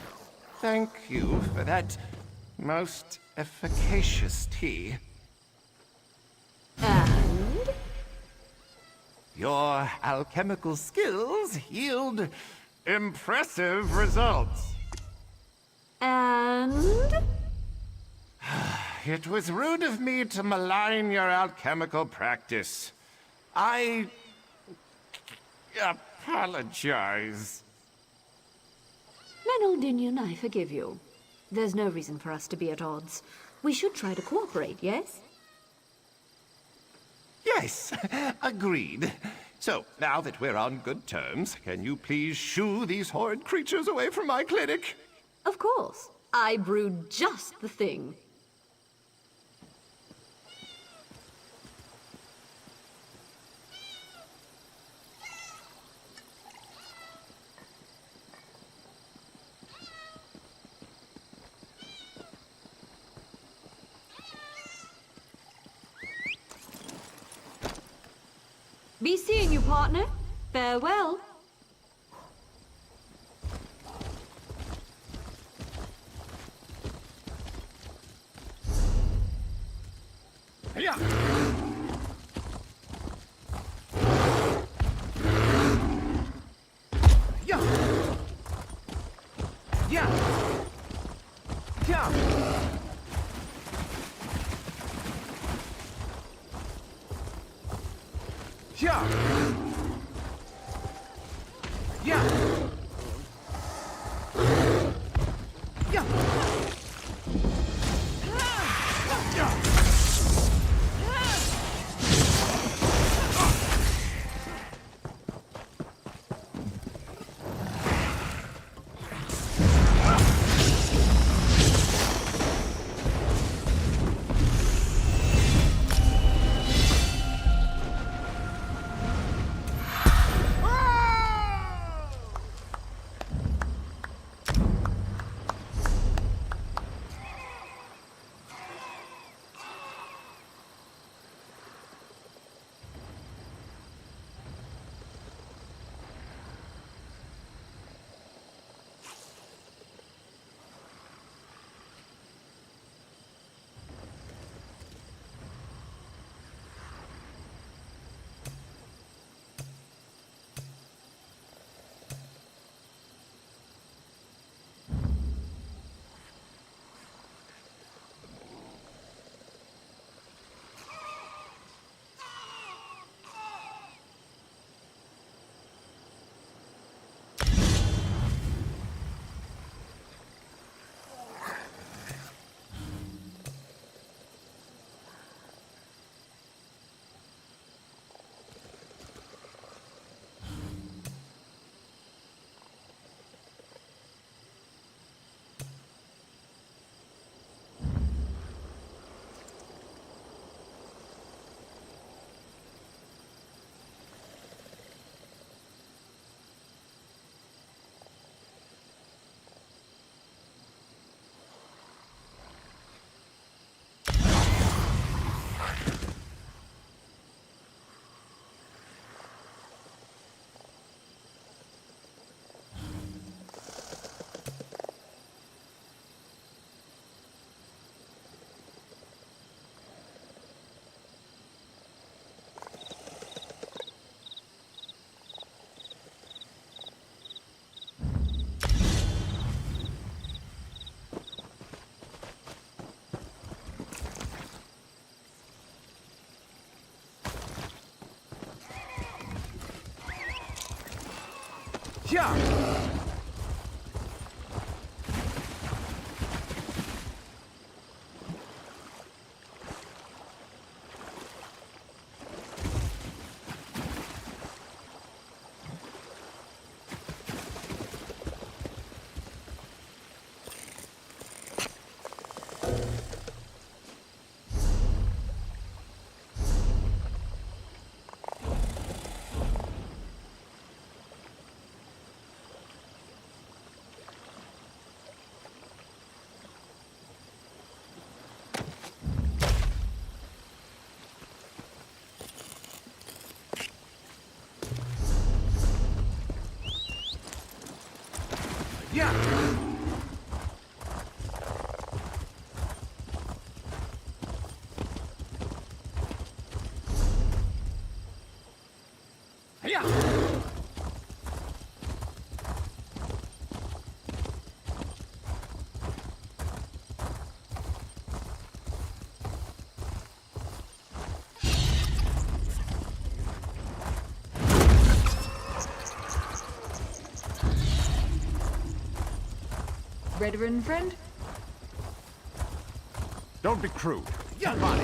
thank you for that most efficacious tea. And? Your alchemical skills yield impressive results. And? It was rude of me to malign your alchemical practice. I apologize. Menaldinian, I forgive you. There's no reason for us to be at odds. We should try to cooperate, yes? Yes, agreed. So, now that we're on good terms, can you please shoo these horrid creatures away from my clinic? Of course. I brewed just the thing. Be seeing you, partner. Farewell. Yeah. Yeah. Yeah. Yeah. Yeah. Yeah. Yeah. Yeah. Yeah. Yeah. Veteran friend? Don't be crude. Yeah, buddy.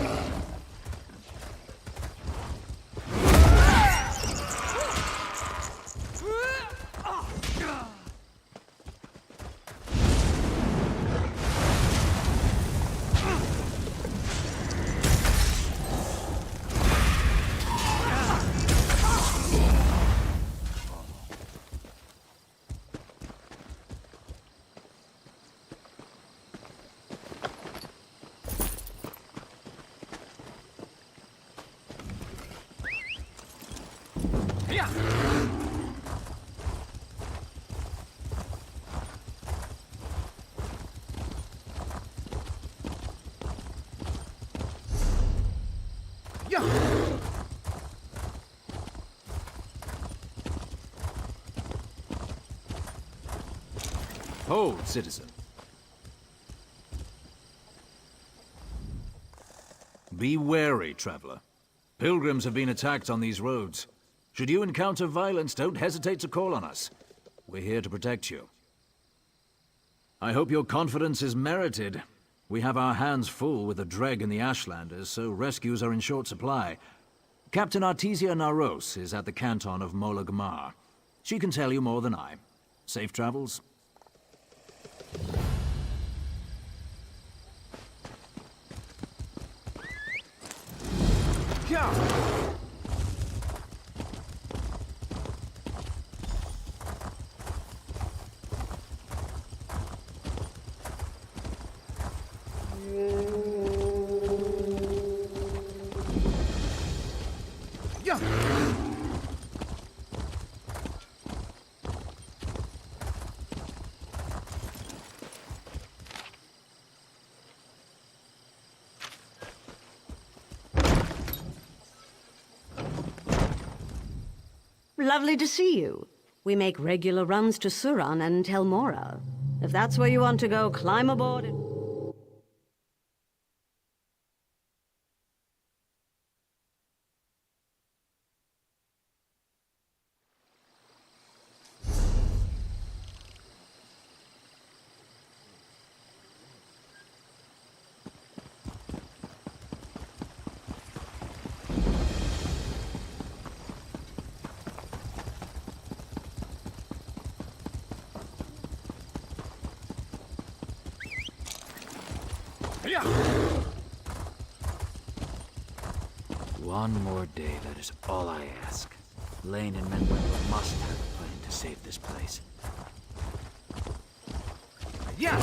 Yeah. Yeah. Hold, citizen. Be wary, traveler. Pilgrims have been attacked on these roads. Should you encounter violence, don't hesitate to call on us. We're here to protect you. I hope your confidence is merited. We have our hands full with the Dreg and the Ashlanders, so rescues are in short supply. Captain Artesia Naros is at the canton of Mola Gmar. She can tell you more than I. Safe travels. Yeah. Yeah. Lovely to see you. We make regular runs to Suran and Telmora. If that's where you want to go, climb aboard and... Yeah. One more day, that is all I ask. Lane and Menwendel must have a plan to save this place. Yeah.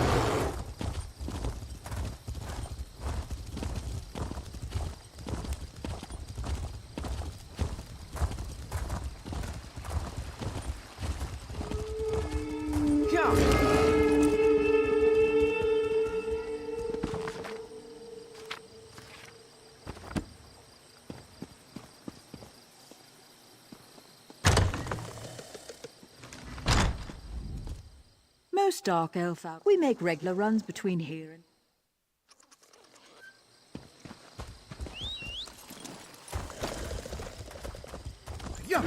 Most Dark Elf out. We make regular runs between here and... Yeah.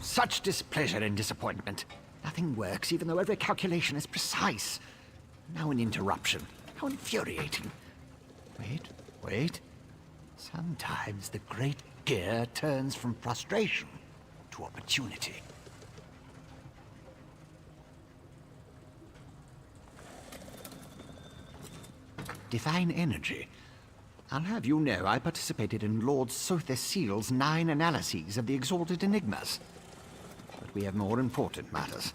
Such displeasure and disappointment. Nothing works, even though every calculation is precise. Now an interruption. How infuriating. Wait. Sometimes the great gear turns from frustration to opportunity. Divine energy. I'll have you know I participated in Lord Sother Seal's 9 analyses of the Exalted Enigmas. But we have more important matters.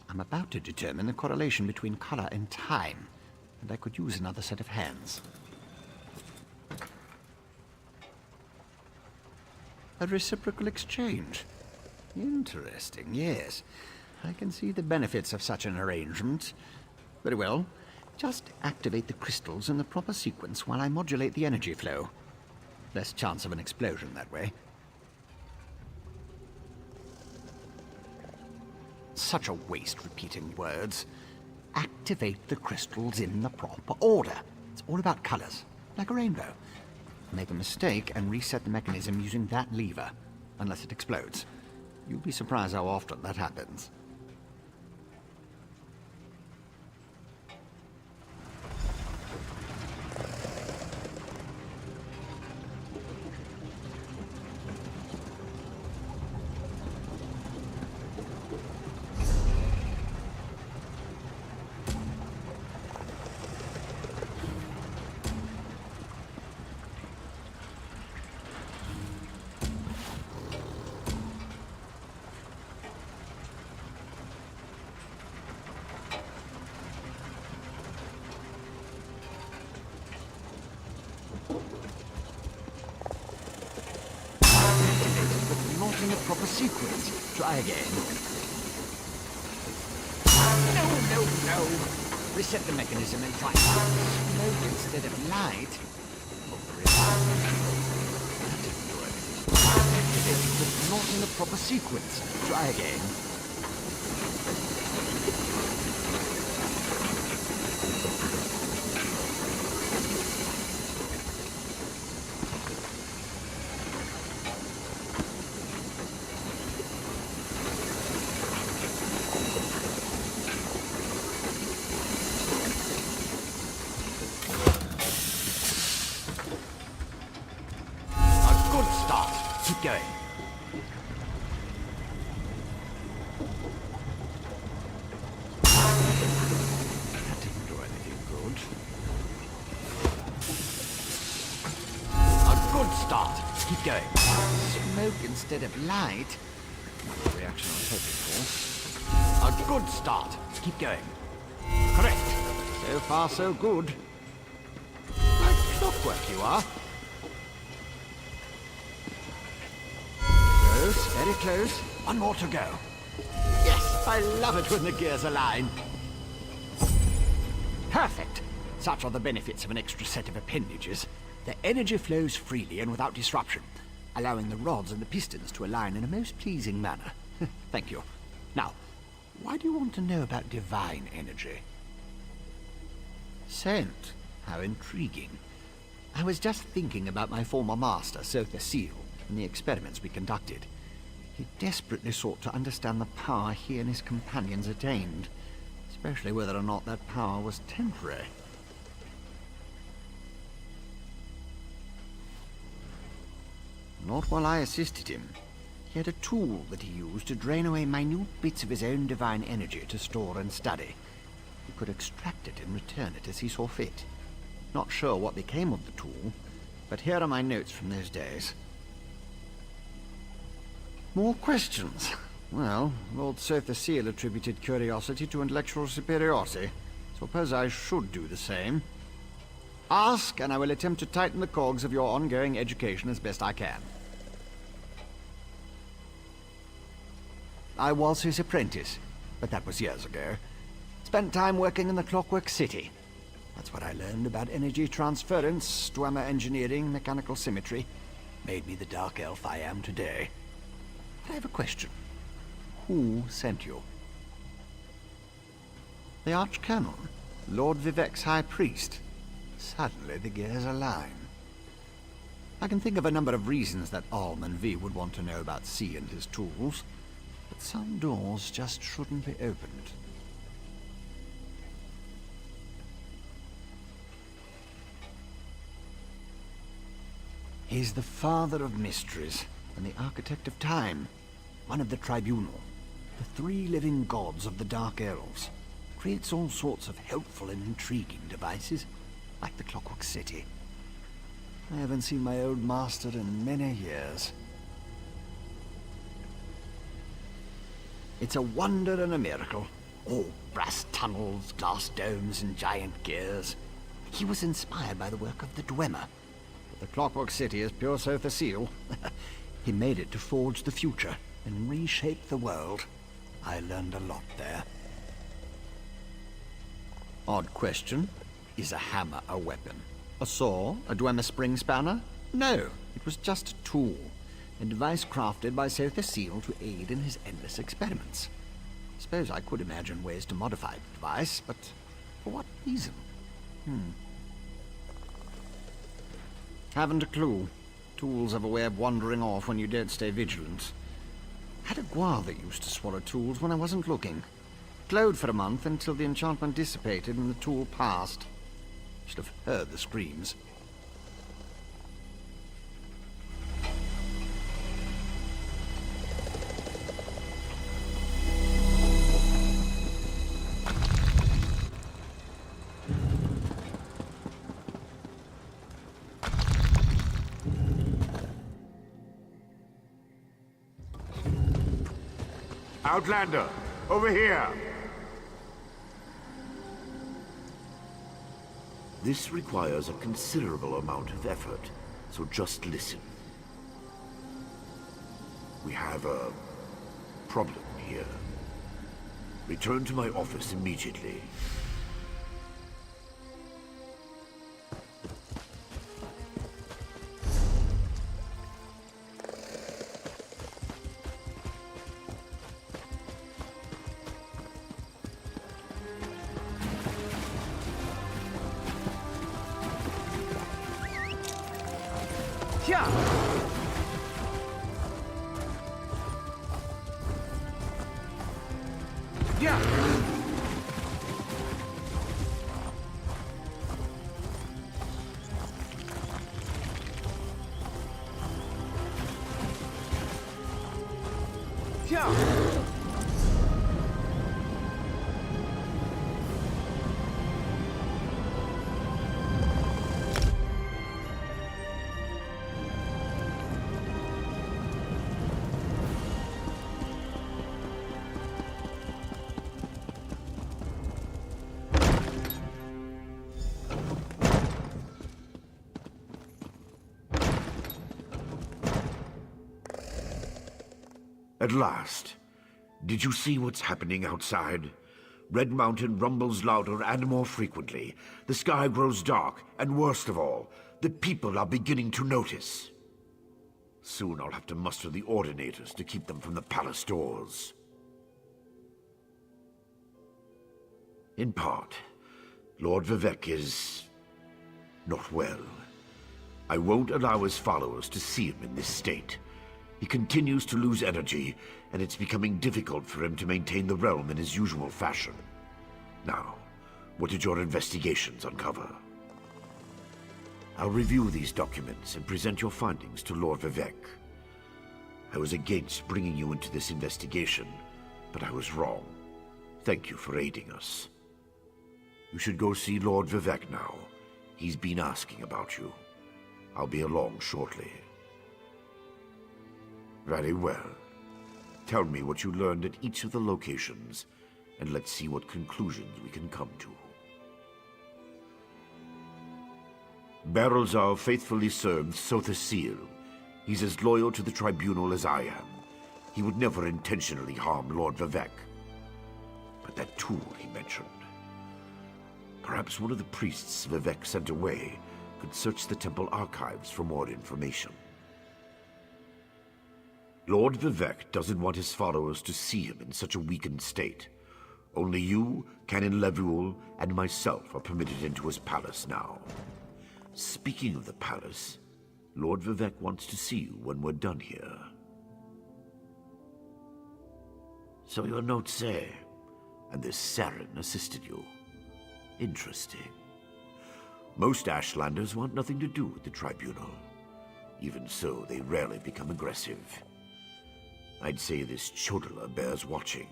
I'm about to determine the correlation between color and time, and I could use another set of hands. A reciprocal exchange. Interesting, yes. I can see the benefits of such an arrangement. Very well. Just activate the crystals in the proper sequence while I modulate the energy flow. Less chance of an explosion that way. Such a waste repeating words. Activate the crystals in the proper order. It's all about colors, like a rainbow. Make a mistake and reset the mechanism using that lever, unless it explodes. You'll be surprised how often that happens. In the proper sequence. Try again. No. Reset the mechanism and try smoke instead of light. That didn't do anything. But not in the proper sequence. Try again. Keep going. That didn't do anything good. A good start. Keep going. Smoke instead of light. Not the reaction I was hoping for. A good start. Keep going. Correct. So far, so good. Like clockwork you are. Very close. One more to go. Yes, I love it when the gears align. Perfect. Such are the benefits of an extra set of appendages. The energy flows freely and without disruption, allowing the rods and the pistons to align in a most pleasing manner. Thank you. Now, why do you want to know about divine energy? Scent. How intriguing. I was just thinking about my former master, Sother Seal, and the experiments we conducted. He desperately sought to understand the power he and his companions attained, especially whether or not that power was temporary. Not while I assisted him. He had a tool that he used to drain away minute bits of his own divine energy to store and study. He could extract it and return it as he saw fit. Not sure what became of the tool, but here are my notes from those days. More questions? Well, Lord Sotha Seal attributed curiosity to intellectual superiority. Suppose I should do the same. Ask, and I will attempt to tighten the cogs of your ongoing education as best I can. I was his apprentice, but that was years ago. Spent time working in the Clockwork City. That's what I learned about energy transference, Dwemer engineering, mechanical symmetry. Made me the dark elf I am today. But I have a question. Who sent you? The Archcanon, Lord Vivek's High Priest. Suddenly the gears align. I can think of a number of reasons that Alm and V would want to know about C and his tools. But some doors just shouldn't be opened. He's the father of mysteries and the architect of time, one of the tribunal, the three living gods of the Dark Elves. Creates all sorts of helpful and intriguing devices, like the Clockwork City. I haven't seen my old master in many years. It's a wonder and a miracle. All brass tunnels, glass domes, and giant gears. He was inspired by the work of the Dwemer. But the Clockwork City is pure Sotha Seal. He made it to forge the future and reshape the world. I learned a lot there. Odd question. Is a hammer a weapon? A saw? A Dwemer spring spanner? No, it was just a tool. A device crafted by Sotha Seal to aid in his endless experiments. Suppose I could imagine ways to modify the device, but for what reason? Haven't a clue. Tools have a way of wandering off when you don't stay vigilant. Had a guar that used to swallow tools when I wasn't looking. Glowed for a month until the enchantment dissipated and the tool passed. Should have heard the screams. Outlander, over here! This requires a considerable amount of effort, so just listen. We have a problem here. Return to my office immediately. At last. Did you see what's happening outside? Red Mountain rumbles louder and more frequently. The sky grows dark, and worst of all, the people are beginning to notice. Soon I'll have to muster the Ordinators to keep them from the palace doors. In part, Lord Vivek is not well. I won't allow his followers to see him in this state. He continues to lose energy, and it's becoming difficult for him to maintain the realm in his usual fashion. Now, what did your investigations uncover? I'll review these documents and present your findings to Lord Vivek. I was against bringing you into this investigation, but I was wrong. Thank you for aiding us. You should go see Lord Vivec now. He's been asking about you. I'll be along shortly. Very well. Tell me what you learned at each of the locations, and let's see what conclusions we can come to. Barrelzar faithfully served Sotha Sil. He's as loyal to the Tribunal as I am. He would never intentionally harm Lord Vivec. But that tool he mentioned... Perhaps one of the priests Vivec sent away could search the temple archives for more information. Lord Vivec doesn't want his followers to see him in such a weakened state. Only you, Canon Levuel, and myself are permitted into his palace now. Speaking of the palace, Lord Vivec wants to see you when we're done here. So your notes say, and this Saren assisted you. Interesting. Most Ashlanders want nothing to do with the Tribunal. Even so, they rarely become aggressive. I'd say this Chodala bears watching.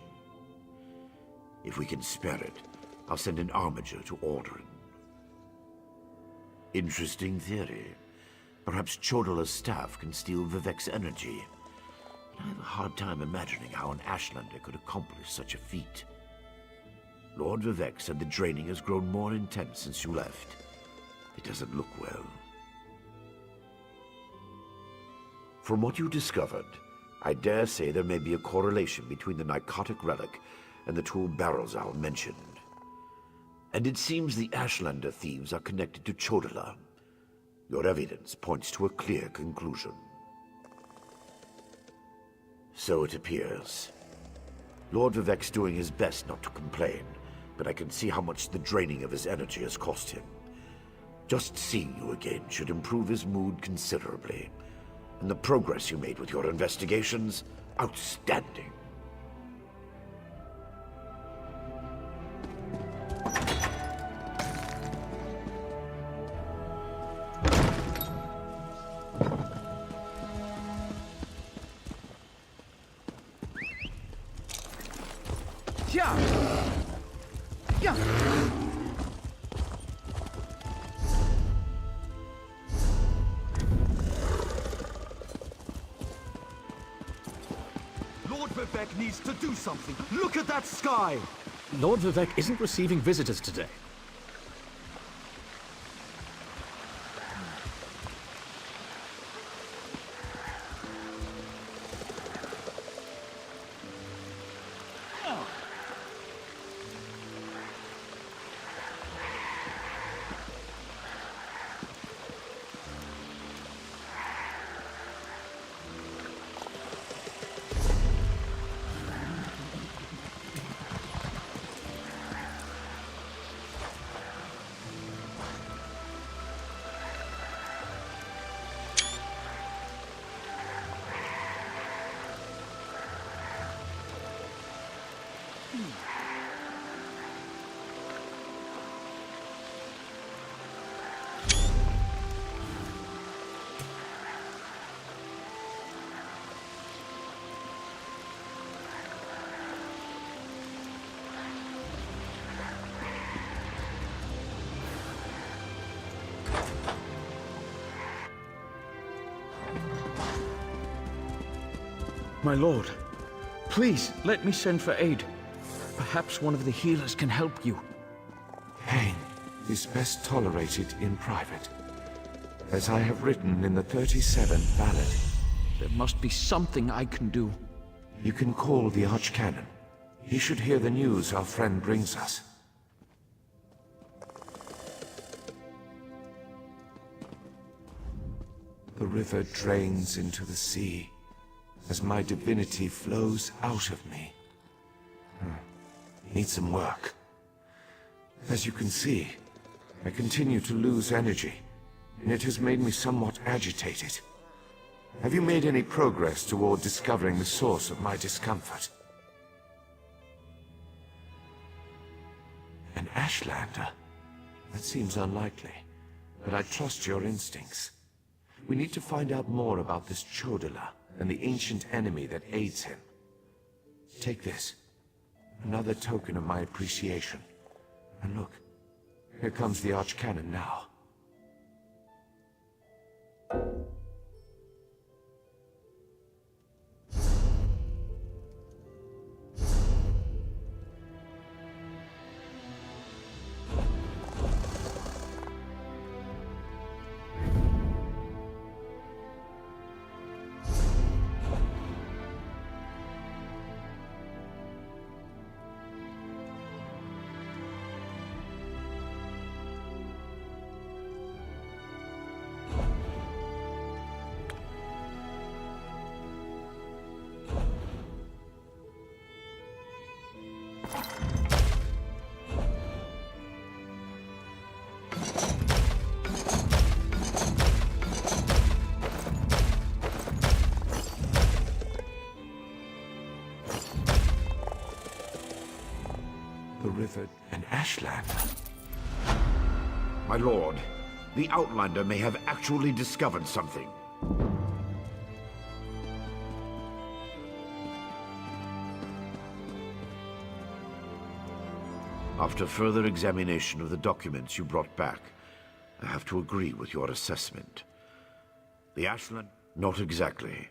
If we can spare it, I'll send an armiger to Aldrin. Interesting theory. Perhaps Chodala's staff can steal Vivec's energy. But I have a hard time imagining how an Ashlander could accomplish such a feat. Lord Vivec said the draining has grown more intense since you left. It doesn't look well. From what you discovered, I dare say there may be a correlation between the narcotic relic and the tool Barrelzar mentioned. And it seems the Ashlander thieves are connected to Chodala. Your evidence points to a clear conclusion. So it appears. Lord Vivec's doing his best not to complain, but I can see how much the draining of his energy has cost him. Just seeing you again should improve his mood considerably. And the progress you made with your investigations, outstanding. Lord Vivec needs to do something. Look at that sky! Lord Vivec isn't receiving visitors today. My lord, please let me send for aid. Perhaps one of the healers can help you. Pain is best tolerated in private. As I have written in the 37th ballad. There must be something I can do. You can call the Archcanon. He should hear the news our friend brings us. The river drains into the sea as my divinity flows out of me. Need some work. As you can see, I continue to lose energy, and it has made me somewhat agitated. Have you made any progress toward discovering the source of my discomfort? An Ashlander? That seems unlikely, but I trust your instincts. We need to find out more about this Chodala and the ancient enemy that aids him. Take this. Another token of my appreciation. And look, here comes the Archcanon now. The river and Ashland. My lord, the Outlander may have actually discovered something. After further examination of the documents you brought back, I have to agree with your assessment. The Ashland? Not exactly.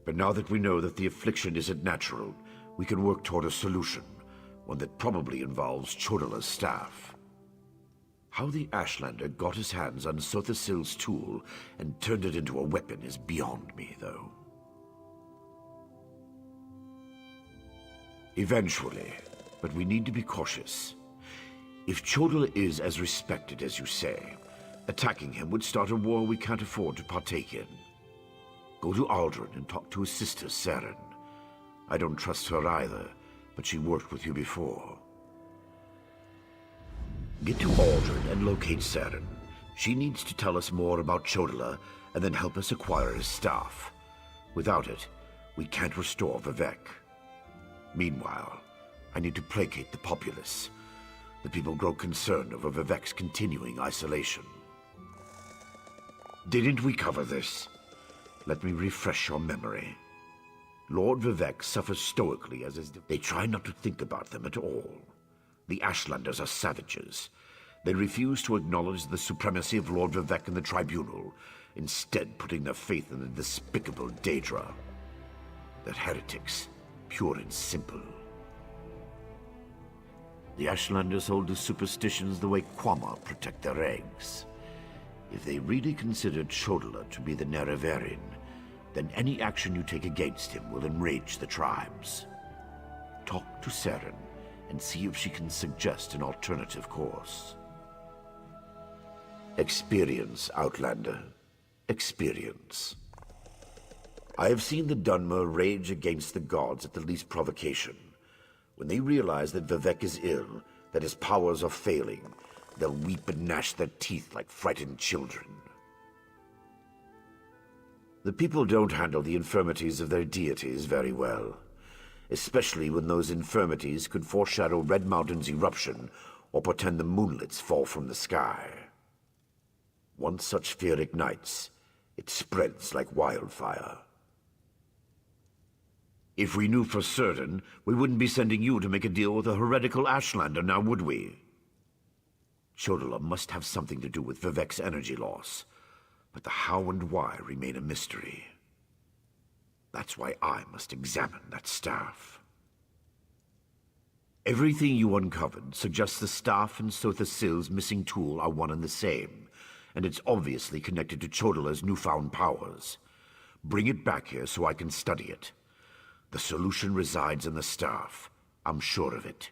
But now that we know that the affliction isn't natural, we can work toward a solution. One that probably involves Chodala's staff. How the Ashlander got his hands on Sothasil's tool and turned it into a weapon is beyond me, though. Eventually, but we need to be cautious. If Chodala is as respected as you say, attacking him would start a war we can't afford to partake in. Go to Aldrin and talk to his sister, Saren. I don't trust her either, but she worked with you before. Get to Aldrin and locate Saren. She needs to tell us more about Chodala and then help us acquire his staff. Without it, we can't restore Vivek. Meanwhile, I need to placate the populace. The people grow concerned over Vivek's continuing isolation. Didn't we cover this? Let me refresh your memory. Lord Vivek suffers stoically as his... They try not to think about them at all. The Ashlanders are savages. They refuse to acknowledge the supremacy of Lord Vivek in the Tribunal, instead putting their faith in the despicable Daedra. They're heretics, pure and simple. The Ashlanders hold to superstitions the way Quama protect their eggs. If they really considered Chodala to be the Nerevarin, then any action you take against him will enrage the tribes. Talk to Saren and see if she can suggest an alternative course. Experience, Outlander. Experience. I have seen the Dunmer rage against the gods at the least provocation. When they realize that Vivek is ill, that his powers are failing, they'll weep and gnash their teeth like frightened children. The people don't handle the infirmities of their deities very well, especially when those infirmities could foreshadow Red Mountain's eruption or portend the moonlets fall from the sky. Once such fear ignites, it spreads like wildfire. If we knew for certain, we wouldn't be sending you to make a deal with a heretical Ashlander, now would we? Chodala must have something to do with Vivek's energy loss. But the how and why remain a mystery. That's why I must examine that staff. Everything you uncovered suggests the staff and Sothasil's missing tool are one and the same, and it's obviously connected to Chodala's newfound powers. Bring it back here so I can study it. The solution resides in the staff. I'm sure of it.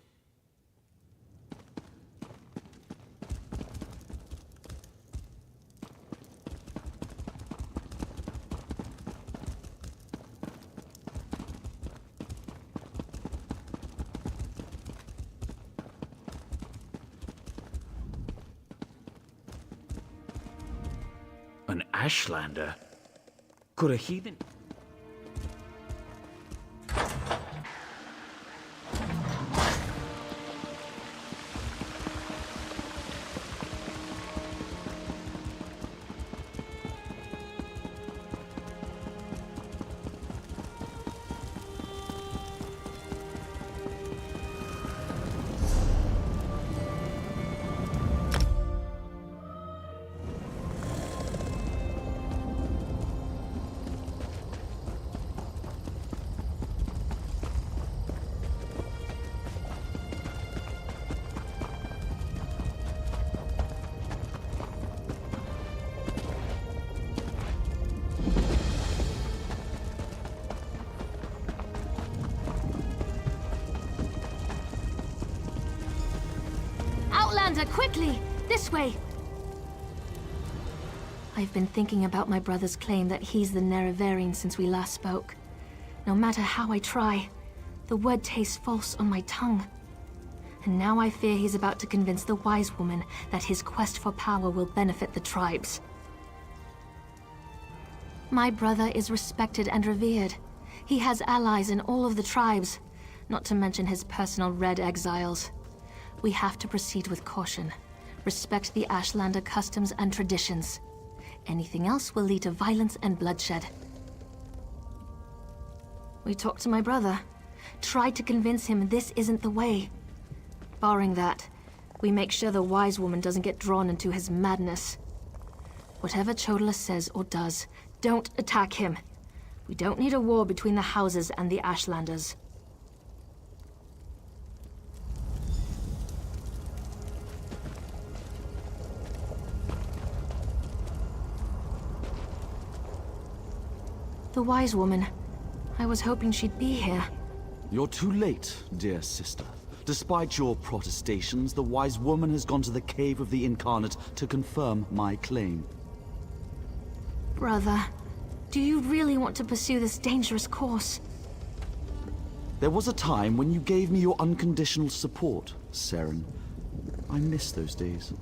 An Ashlander? Could a heathen... Outlander, quickly! This way! I've been thinking about my brother's claim that he's the Nerevarine since we last spoke. No matter how I try, the word tastes false on my tongue. And now I fear he's about to convince the wise woman that his quest for power will benefit the tribes. My brother is respected and revered. He has allies in all of the tribes, not to mention his personal Red Exiles. We have to proceed with caution. Respect the Ashlander customs and traditions. Anything else will lead to violence and bloodshed. We talked to my brother. Tried to convince him this isn't the way. Barring that, we make sure the wise woman doesn't get drawn into his madness. Whatever Chodala says or does, don't attack him. We don't need a war between the houses and the Ashlanders. The wise woman. I was hoping she'd be here. You're too late, dear sister. Despite your protestations, the wise woman has gone to the Cave of the Incarnate to confirm my claim. Brother, do you really want to pursue this dangerous course? There was a time when you gave me your unconditional support, Seren. I miss those days.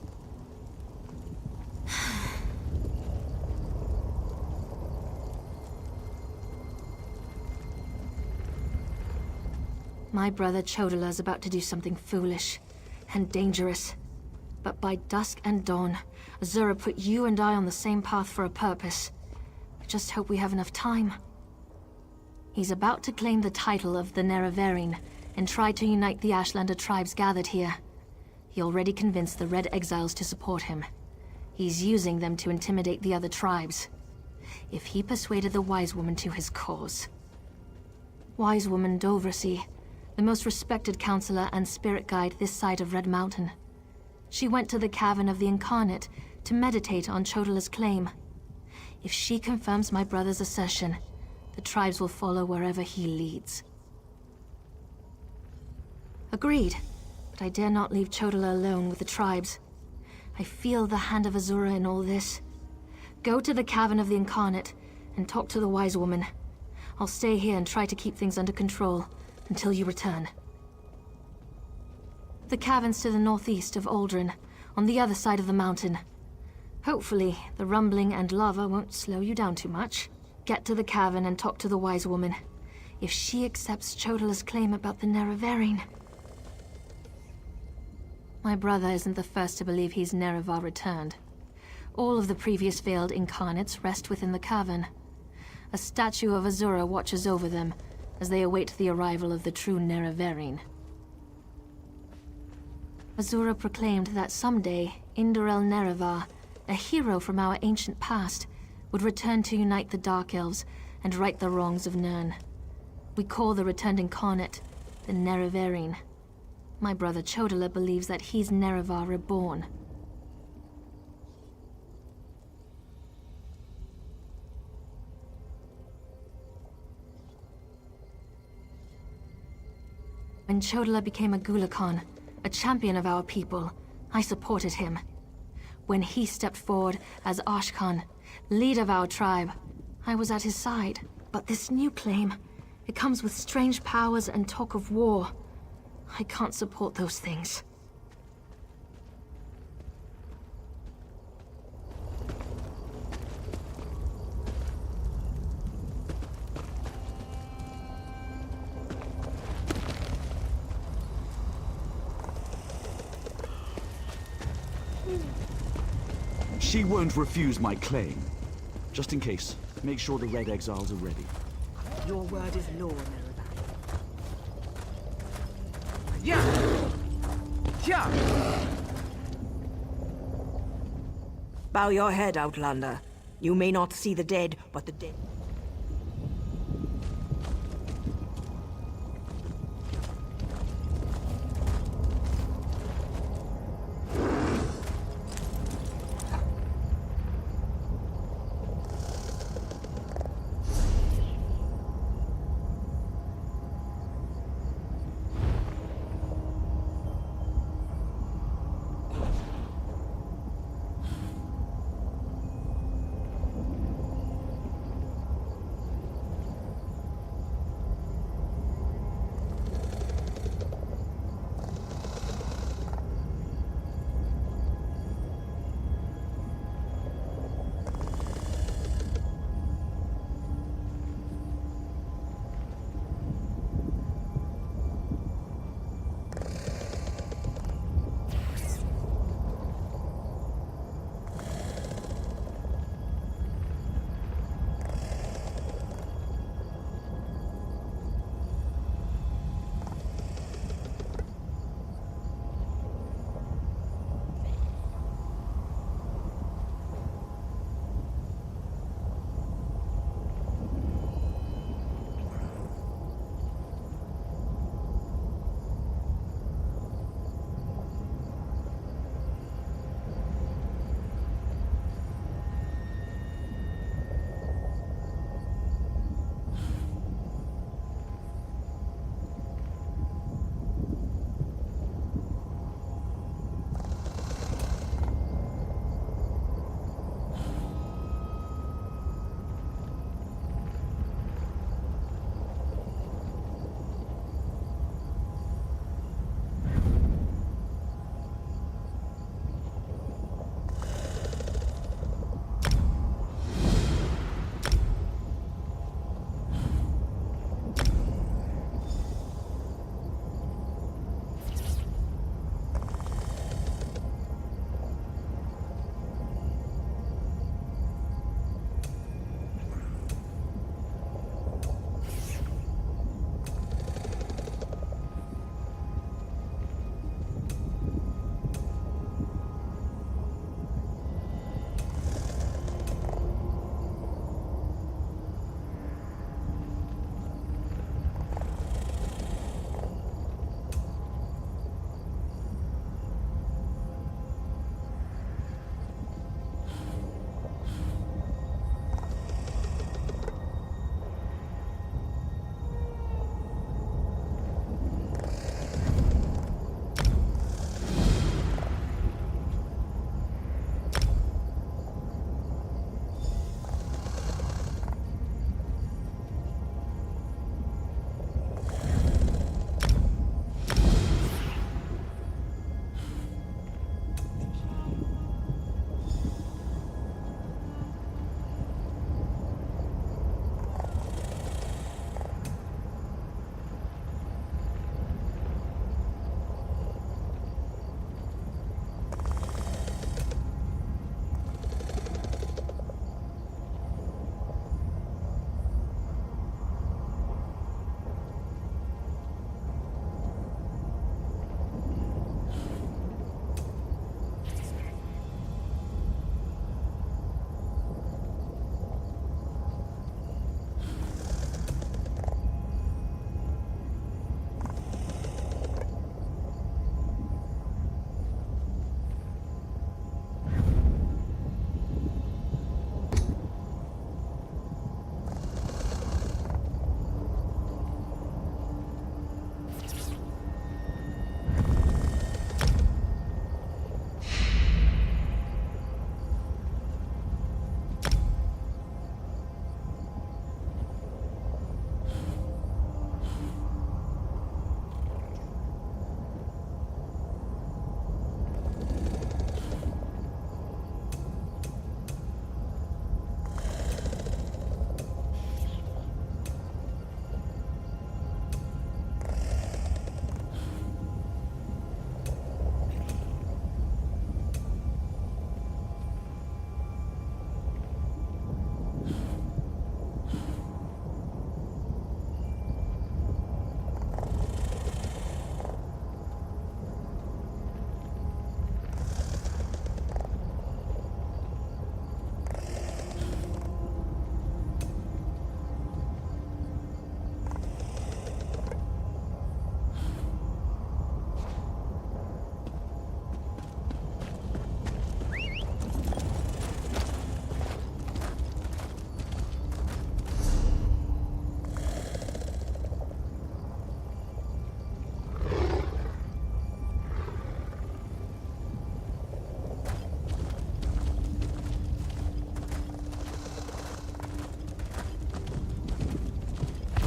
My brother Chodala's about to do something foolish and dangerous. But by dusk and dawn, Azura put you and I on the same path for a purpose. I just hope we have enough time. He's about to claim the title of the Nerevarine and try to unite the Ashlander tribes gathered here. He already convinced the Red Exiles to support him. He's using them to intimidate the other tribes. If he persuaded the Wise Woman to his cause. Wise Woman Dovrasi, the most respected counselor and spirit guide this side of Red Mountain. She went to the Cavern of the Incarnate to meditate on Chodala's claim. If she confirms my brother's assertion, the tribes will follow wherever he leads. Agreed, but I dare not leave Chodala alone with the tribes. I feel the hand of Azura in all this. Go to the Cavern of the Incarnate and talk to the Wise Woman. I'll stay here and try to keep things under control until you return. The cavern's to the northeast of Aldrin, on the other side of the mountain. Hopefully, the rumbling and lava won't slow you down too much. Get to the cavern and talk to the Wise Woman. If she accepts Chodala's claim about the Nerevarine... My brother isn't the first to believe he's Nerevar returned. All of the previous failed incarnates rest within the cavern. A statue of Azura watches over them as they await the arrival of the true Nerevarine. Azura proclaimed that someday, Indorel Nerevar, a hero from our ancient past, would return to unite the Dark Elves and right the wrongs of Nirn. We call the returned incarnate the Nerevarine. My brother Chodala believes that he's Nerevar reborn. When Chodala became a Gulakan, a champion of our people, I supported him. When he stepped forward as Ashkan, leader of our tribe, I was at his side. But this new claim, it comes with strange powers and talk of war. I can't support those things. She won't refuse my claim. Just in case, make sure the Red Exiles are ready. Your word is law, Nerevar. Yeah! Yeah! Bow your head, Outlander. You may not see the dead, but the dead...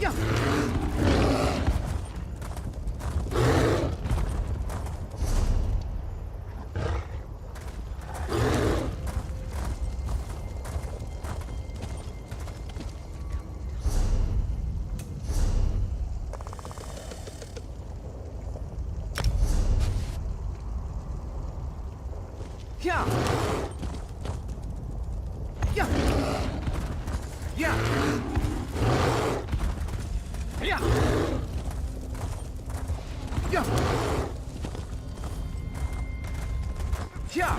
Yeah. Yeah. Yeah. Yeah. Yeah. Yeah.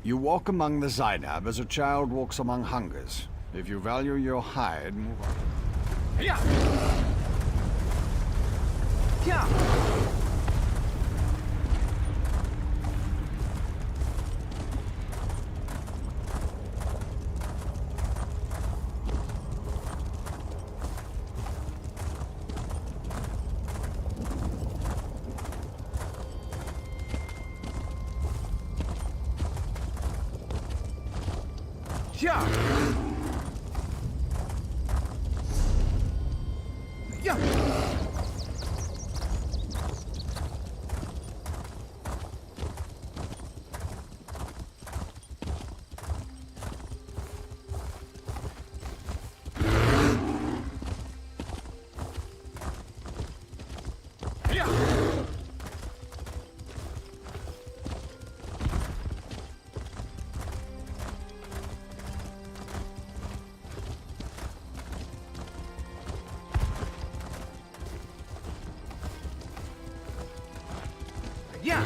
You walk among the Zainab as a child walks among hungers. If you value your hide, move on. Yeah. Yeah. Yeah. Yeah. Yeah. Yeah.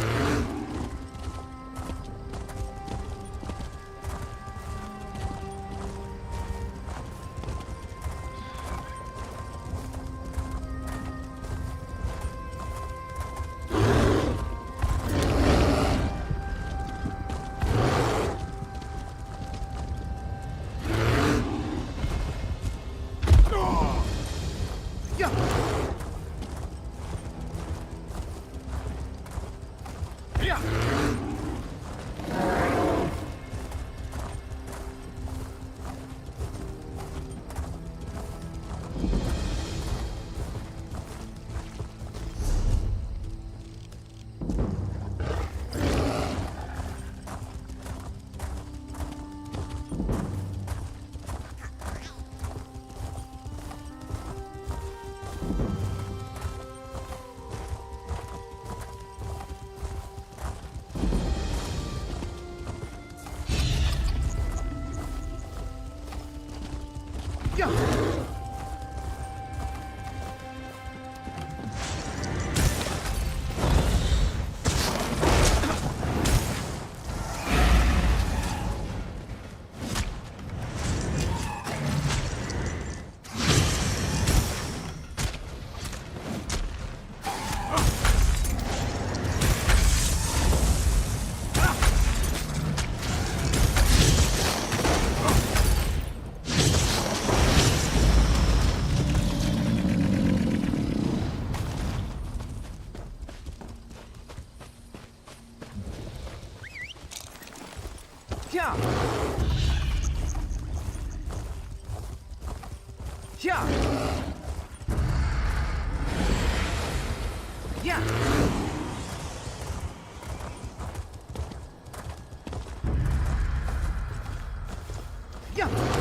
Yeah. Yeah. Yeah. Yeah. Yeah. Yeah.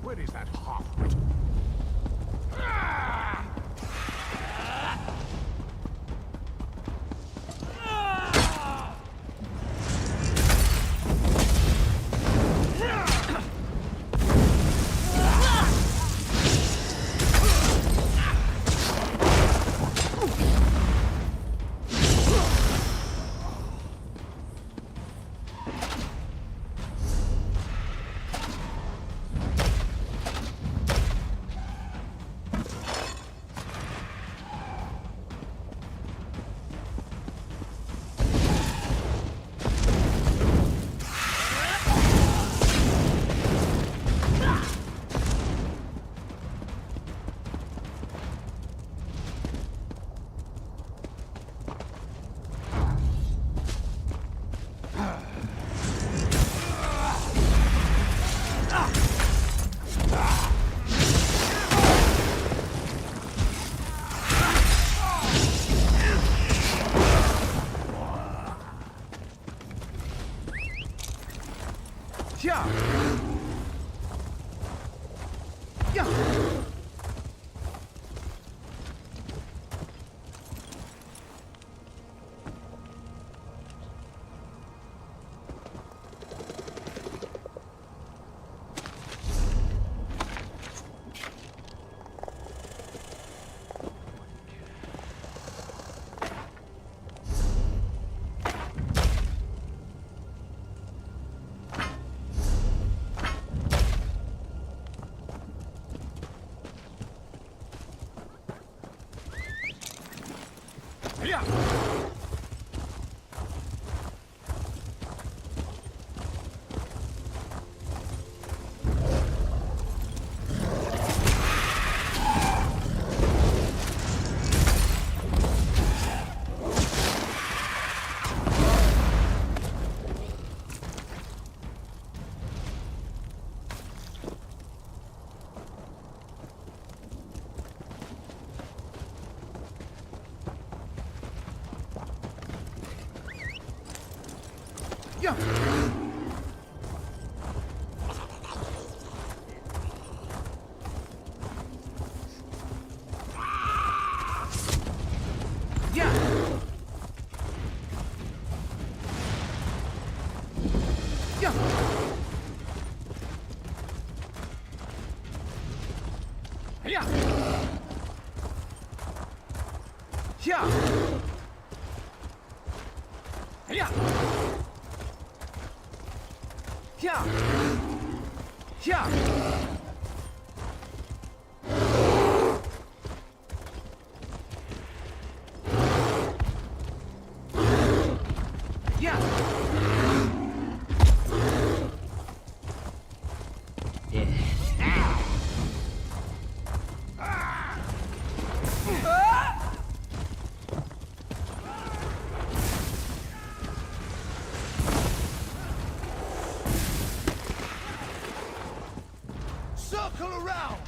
Where is that half-wit? Circle around!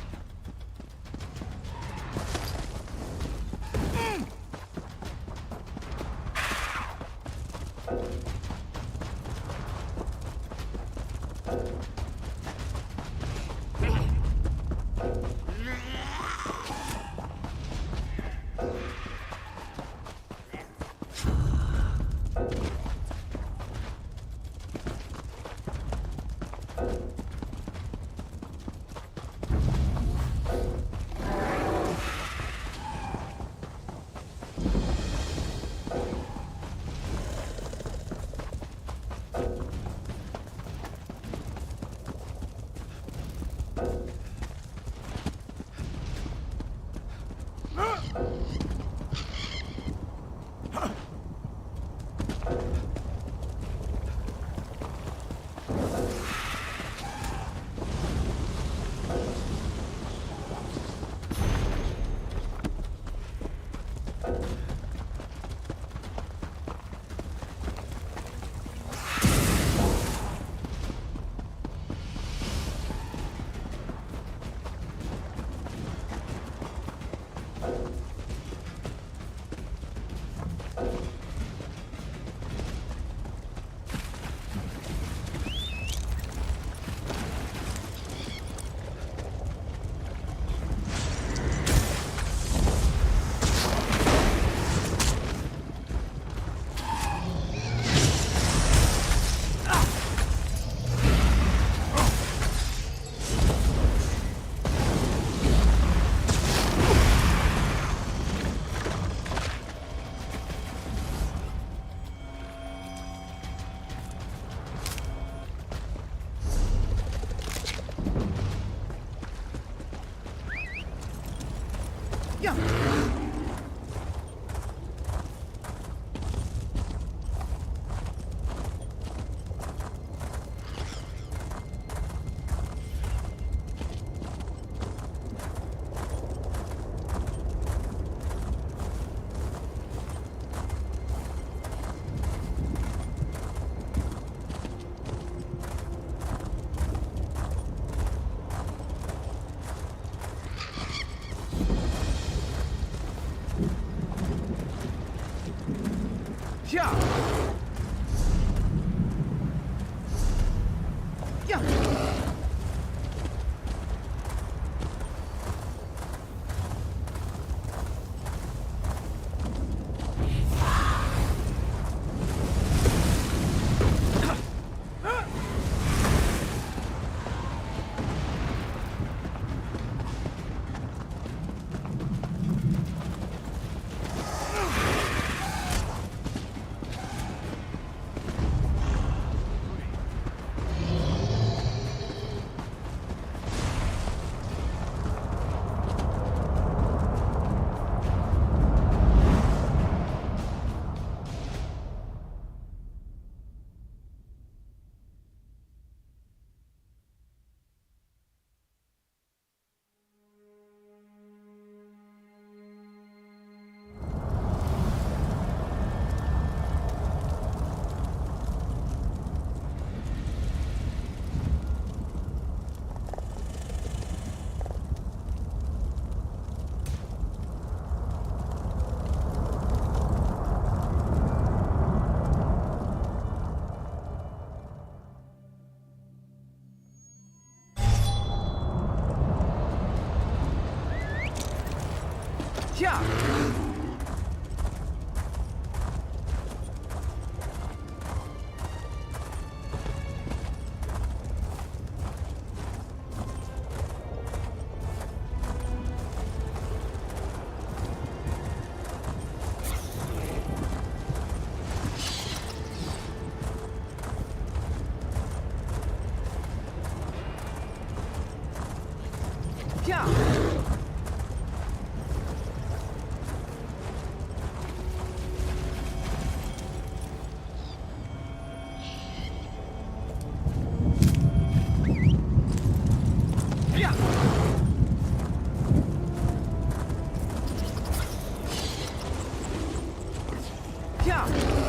Yeah! Yeah! Yeah!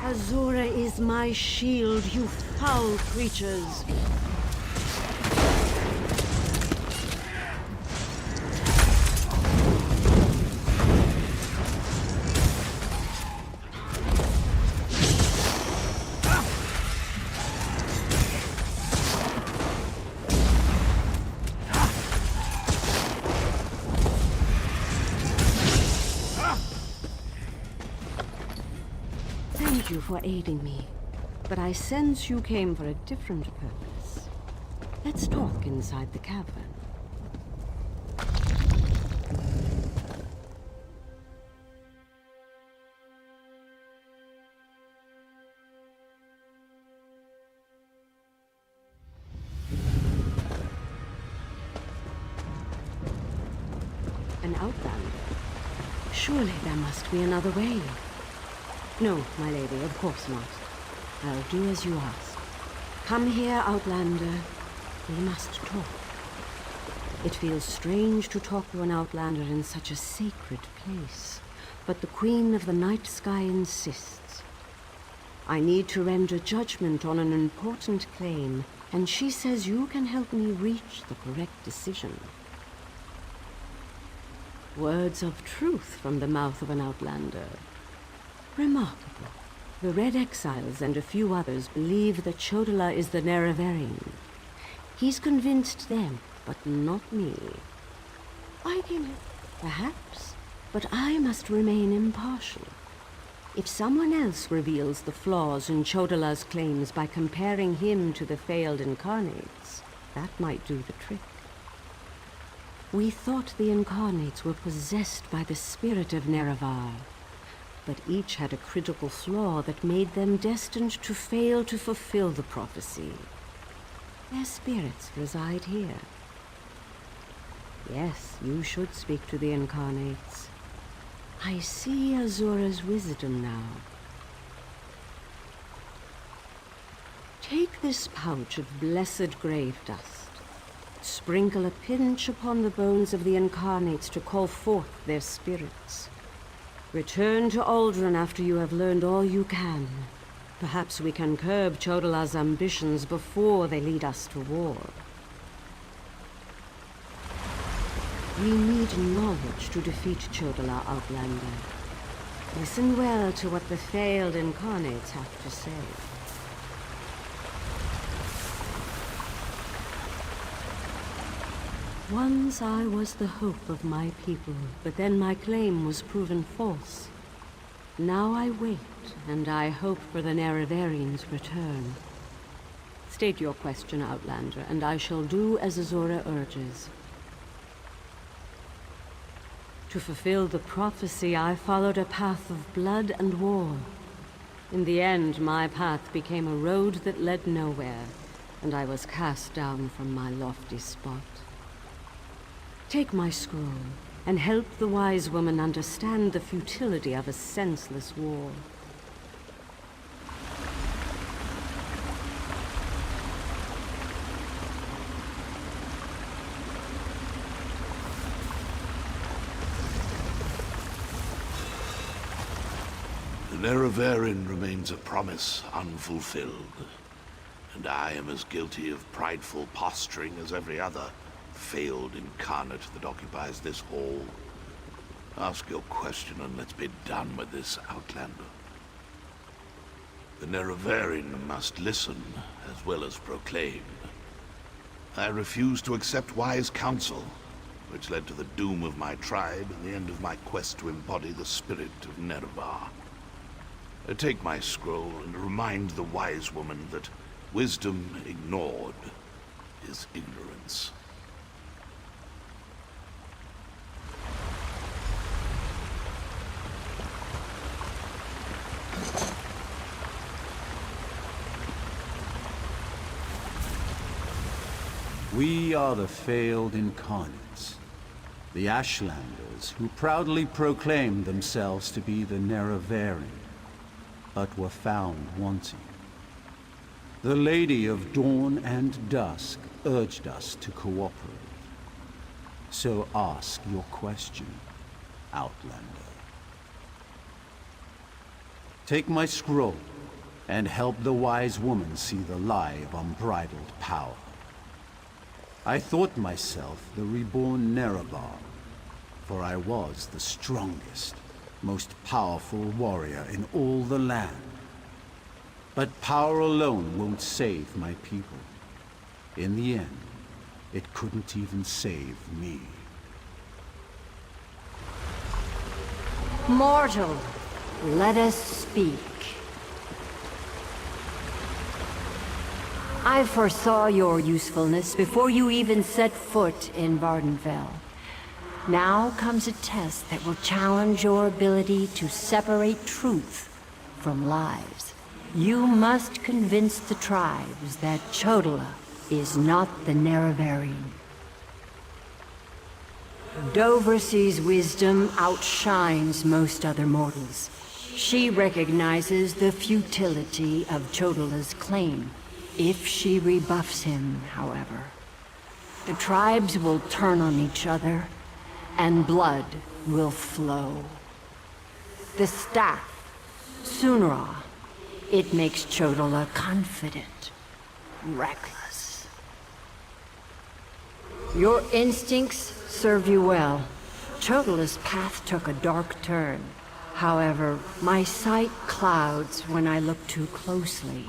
Azura is my shield, you foul creatures. Thank you for aiding me, but I sense you came for a different purpose. Let's talk inside the cavern. An outlander? Surely there must be another way. No, my lady, of course not. I'll do as you ask. Come here, Outlander. We must talk. It feels strange to talk to an Outlander in such a sacred place, but the Queen of the Night Sky insists. I need to render judgment on an important claim, and she says you can help me reach the correct decision. Words of truth from the mouth of an Outlander. Remarkable. The Red Exiles and a few others believe that Chodala is the Neraverian. He's convinced them, but not me. Argument, perhaps, but I must remain impartial. If someone else reveals the flaws in Chodala's claims by comparing him to the failed incarnates, that might do the trick. We thought the incarnates were possessed by the spirit of Nerevar, but each had a critical flaw that made them destined to fail to fulfill the prophecy. Their spirits reside here. Yes, you should speak to the incarnates. I see Azura's wisdom now. Take this pouch of blessed grave dust. Sprinkle a pinch upon the bones of the incarnates to call forth their spirits. Return to Aldrin after you have learned all you can. Perhaps we can curb Chodala's ambitions before they lead us to war. We need knowledge to defeat Chodala, Outlander. Listen well to what the failed incarnates have to say. Once I was the hope of my people, but then my claim was proven false. Now I wait, and I hope for the Neraverian's return. State your question, Outlander, and I shall do as Azura urges. To fulfill the prophecy, I followed a path of blood and war. In the end, my path became a road that led nowhere, and I was cast down from my lofty spot. Take my scroll, and help the wise woman understand the futility of a senseless war. The Nerevarin remains a promise unfulfilled, and I am as guilty of prideful posturing as every other failed incarnate that occupies this hall. Ask your question and let's be done with this, Outlander. The Nerevarin must listen as well as proclaim. I refuse to accept wise counsel, which led to the doom of my tribe and the end of my quest to embody the spirit of Nerevar. Take my scroll and remind the wise woman that wisdom ignored is ignorance. We are the failed incarnates, the Ashlanders who proudly proclaimed themselves to be the Nerevarin, but were found wanting. The Lady of Dawn and Dusk urged us to cooperate. So ask your question, Outlander. Take my scroll, and help the wise woman see the lie of unbridled power. I thought myself the reborn Nerevar, for I was the strongest, most powerful warrior in all the land. But power alone won't save my people. In the end, it couldn't even save me. Mortal, let us speak. I foresaw your usefulness before you even set foot in Vardenfell. Now comes a test that will challenge your ability to separate truth from lies. You must convince the tribes that Chodola is not the Nerevarin. Dovrecy's wisdom outshines most other mortals. She recognizes the futility of Chodola's claim. If she rebuffs him, however, the tribes will turn on each other, and blood will flow. The staff, Sunra, it makes Chodola confident, reckless. Your instincts serve you well. Chodola's path took a dark turn. However, my sight clouds when I look too closely.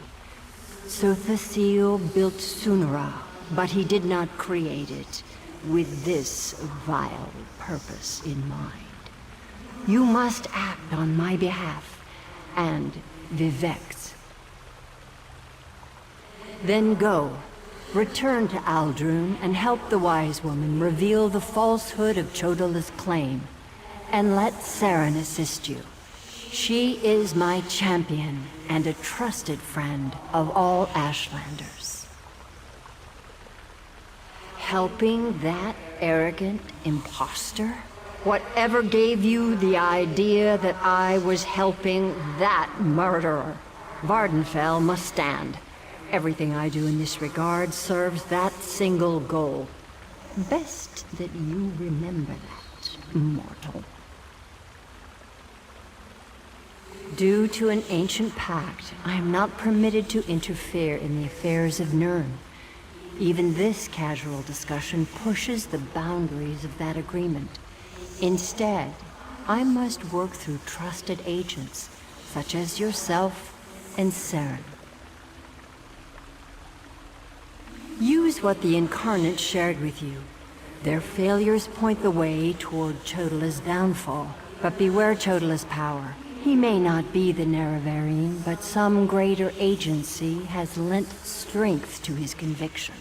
Sothasil built Sunra, but he did not create it with this vile purpose in mind. You must act on my behalf, and Vivec's. Then go, return to Aldrun, and help the wise woman reveal the falsehood of Chodola's claim, and let Saren assist you. She is my champion and a trusted friend of all Ashlanders. Helping that arrogant imposter? Whatever gave you the idea that I was helping that murderer? Vardenfell must stand. Everything I do in this regard serves that single goal. Best that you remember that, mortal. Due to an ancient pact, I am not permitted to interfere in the affairs of Nirn. Even this casual discussion pushes the boundaries of that agreement. Instead, I must work through trusted agents, such as yourself and Saren. Use what the Incarnate shared with you. Their failures point the way toward Chodola's downfall, but beware Chodola's power. He may not be the Nerevarin, but some greater agency has lent strength to his conviction.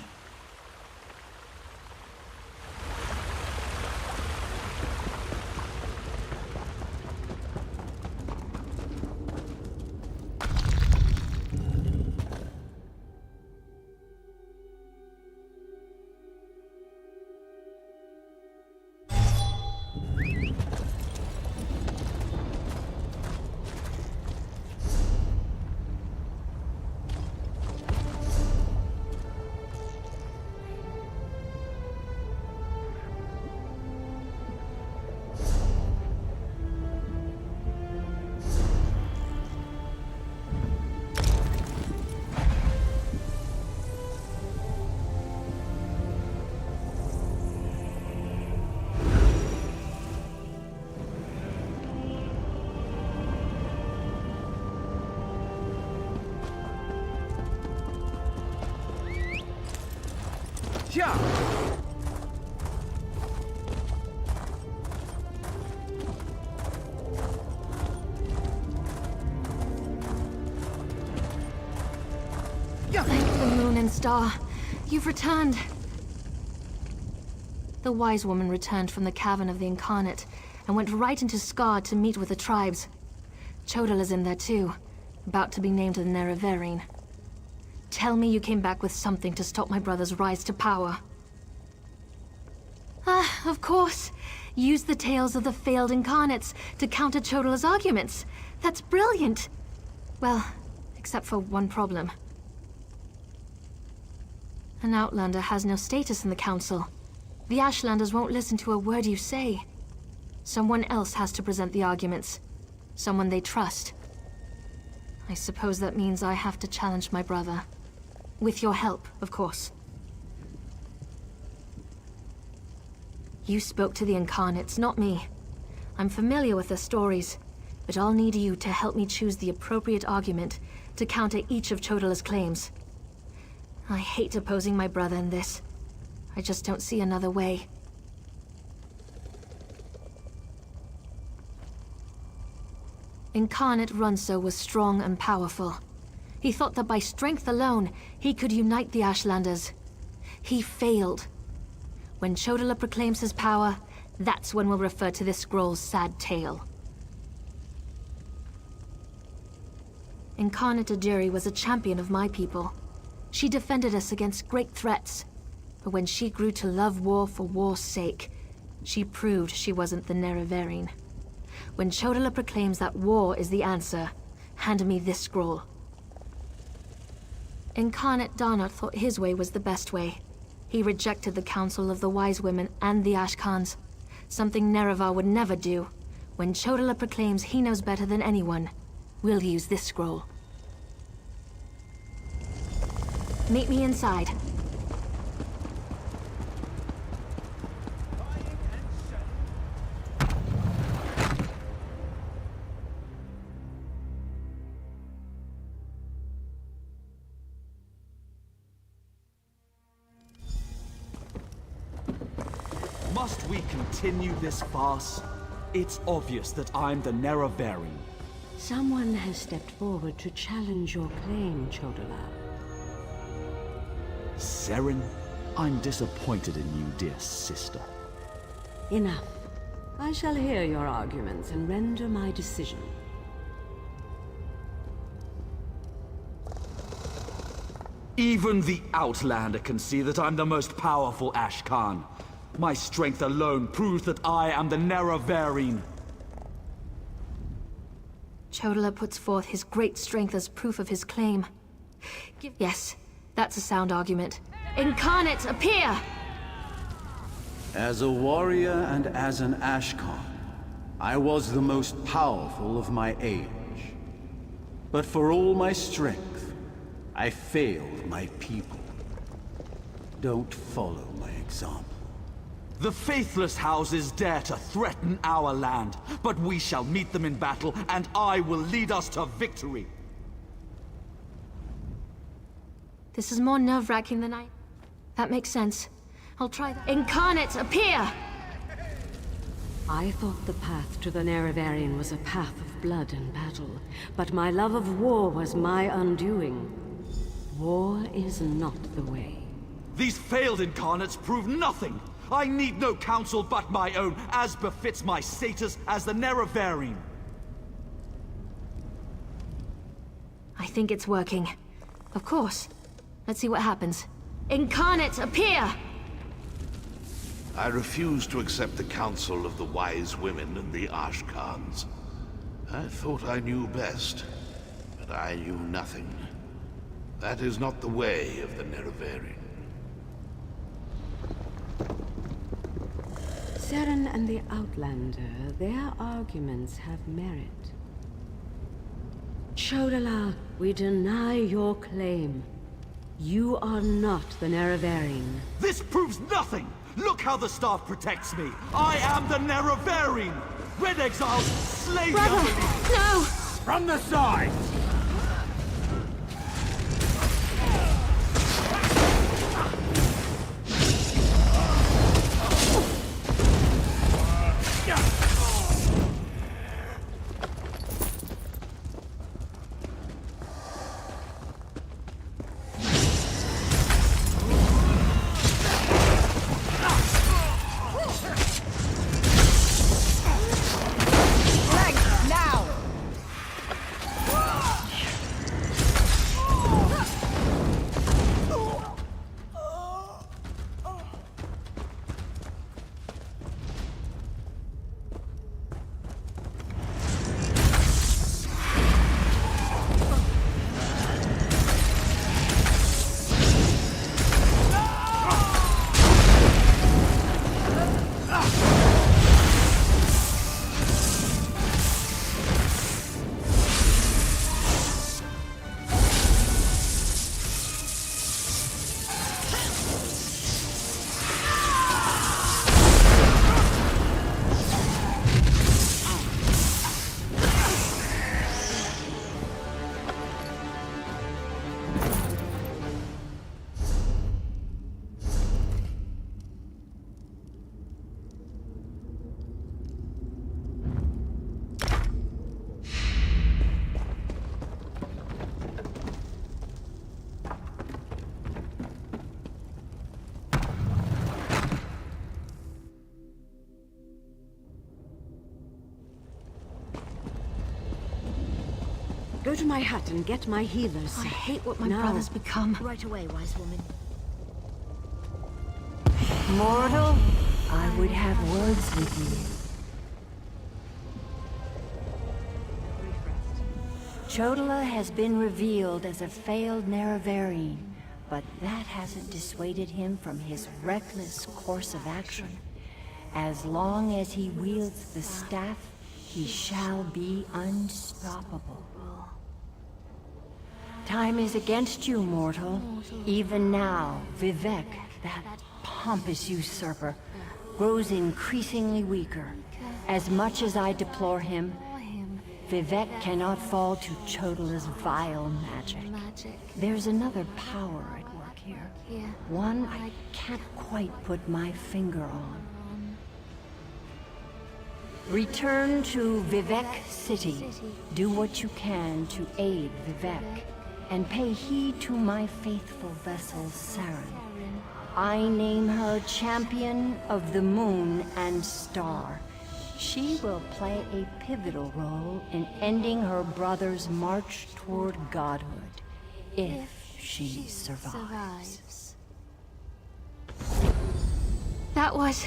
star. You've returned. The wise woman returned from the cavern of the Incarnate and went right into Scar to meet with the tribes. Chodala's in there too, about to be named the Nerevarine. Tell me you came back with something to stop my brother's rise to power. Ah, of course. Use the tales of the failed Incarnates to counter Chodala's arguments. That's brilliant. Well, except for one problem. An Outlander has no status in the Council. The Ashlanders won't listen to a word you say. Someone else has to present the arguments. Someone they trust. I suppose that means I have to challenge my brother. With your help, of course. You spoke to the Incarnates, not me. I'm familiar with their stories, but I'll need you to help me choose the appropriate argument to counter each of Chodala's claims. I hate opposing my brother in this. I just don't see another way. Incarnate Runso was strong and powerful. He thought that by strength alone, he could unite the Ashlanders. He failed. When Chodala proclaims his power, that's when we'll refer to this scroll's sad tale. Incarnate Ajiri was a champion of my people. She defended us against great threats. But when she grew to love war for war's sake, she proved she wasn't the Nerevarine. When Chodala proclaims that war is the answer, hand me this scroll. Incarnate Darnot thought his way was the best way. He rejected the counsel of the Wise Women and the Ashkans, something Nerevar would never do. When Chodala proclaims he knows better than anyone, we'll use this scroll. Meet me inside. Must we continue this farce? It's obvious that I'm the Nerevarine. Someone has stepped forward to challenge your claim, Chodala. Seren, I'm disappointed in you, dear sister. Enough. I shall hear your arguments and render my decision. Even the Outlander can see that I'm the most powerful Ashkan. My strength alone proves that I am the Nerevarine. Chodala puts forth his great strength as proof of his claim. Yes, that's a sound argument. Incarnates, appear! As a warrior and as an Ashkan, I was the most powerful of my age. But for all my strength, I failed my people. Don't follow my example. The faithless houses dare to threaten our land, but we shall meet them in battle, and I will lead us to victory. This is more nerve-wracking than I... That makes sense. I'll try that. Incarnates, appear! I thought the path to the Nerevarine was a path of blood and battle, but my love of war was my undoing. War is not the way. These failed incarnates prove nothing! I need no counsel but my own, as befits my status as the Nerevarine. I think it's working. Of course. Let's see what happens. Incarnates, appear! I refuse to accept the counsel of the Wise Women and the Ashkans. I thought I knew best, but I knew nothing. That is not the way of the Nerevarine. Seren and the Outlander, their arguments have merit. Chodala, we deny your claim. You are not the Nerevarine. This proves nothing! Look how the staff protects me! I am the Nerevarine! Red Exiles, slay the unbelievers! No! From the side! Go to my hut and get my healers. I hate what my Now. brother's become. Right away, wise woman. Mortal, I would have words with you. Chodala has been revealed as a failed Nerevarine, but that hasn't dissuaded him from his reckless course of action. As long as he wields the staff, he shall be unstoppable. Time is against you, mortal. Even now, Vivek, that pompous usurper, grows increasingly weaker. As much as I deplore him, Vivek cannot fall to Chodala's vile magic. There's another power at work here. One I can't quite put my finger on. Return to Vivek City. Do what you can to aid Vivek. And pay heed to my faithful vessel, Saren. I name her Champion of the Moon and Star. She will play a pivotal role in ending her brother's march toward godhood, if she survives. That was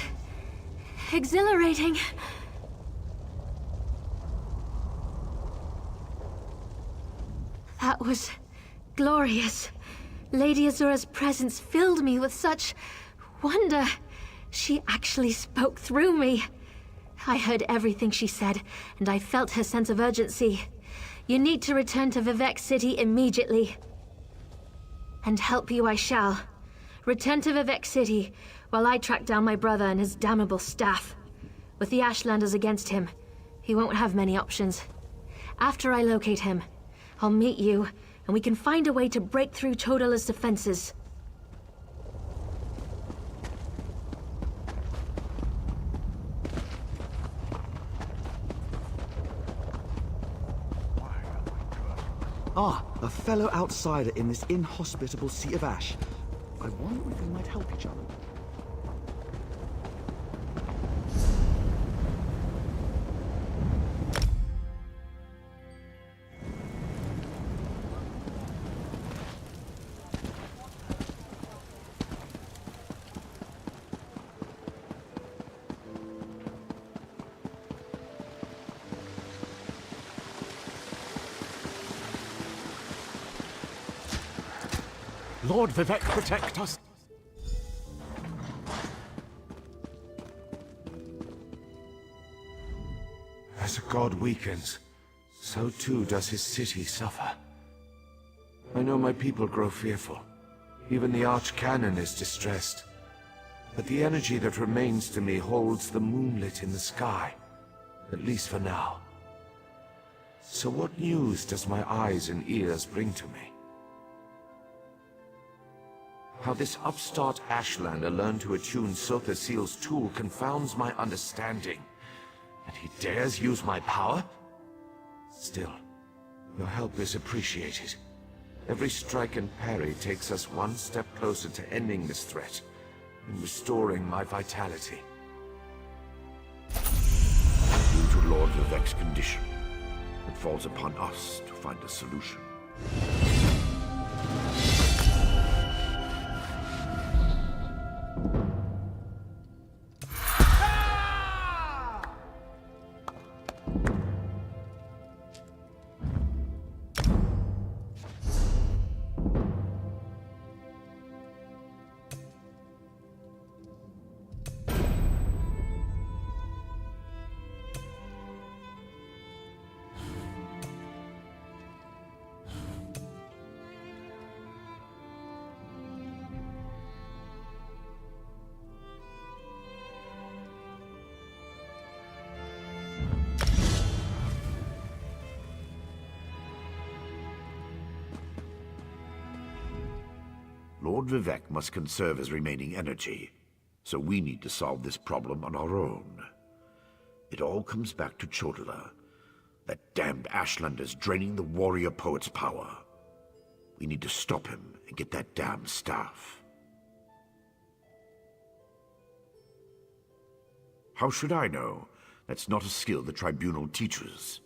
exhilarating. That was glorious. Lady Azura's presence filled me with such wonder. She actually spoke through me. I heard everything she said, and I felt her sense of urgency. You need to return to Vivek City immediately. And help you I shall. Return to Vivek City while I track down my brother and his damnable staff. With the Ashlanders against him, he won't have many options. After I locate him, I'll meet you, and we can find a way to break through Chodala's defenses. Ah, a fellow outsider in this inhospitable Sea of Ash. I wonder if we might help each other. Lord Vivek, protect us! As a god weakens, so too does his city suffer. I know my people grow fearful. Even the Archcanon is distressed. But the energy that remains to me holds the moonlit in the sky, at least for now. So what news does my eyes and ears bring to me? How this upstart Ashlander learned to attune Sotha Seal's tool confounds my understanding. And he dares use my power? Still, your help is appreciated. Every strike and parry takes us one step closer to ending this threat and restoring my vitality. Due to Lord Vivek's condition, it falls upon us to find a solution. Lord Vivek must conserve his remaining energy, so we need to solve this problem on our own. It all comes back to Chodala. That damned Ashlander's draining the warrior poet's power. We need to stop him and get that damned staff. How should I know? That's not a skill the Tribunal teaches.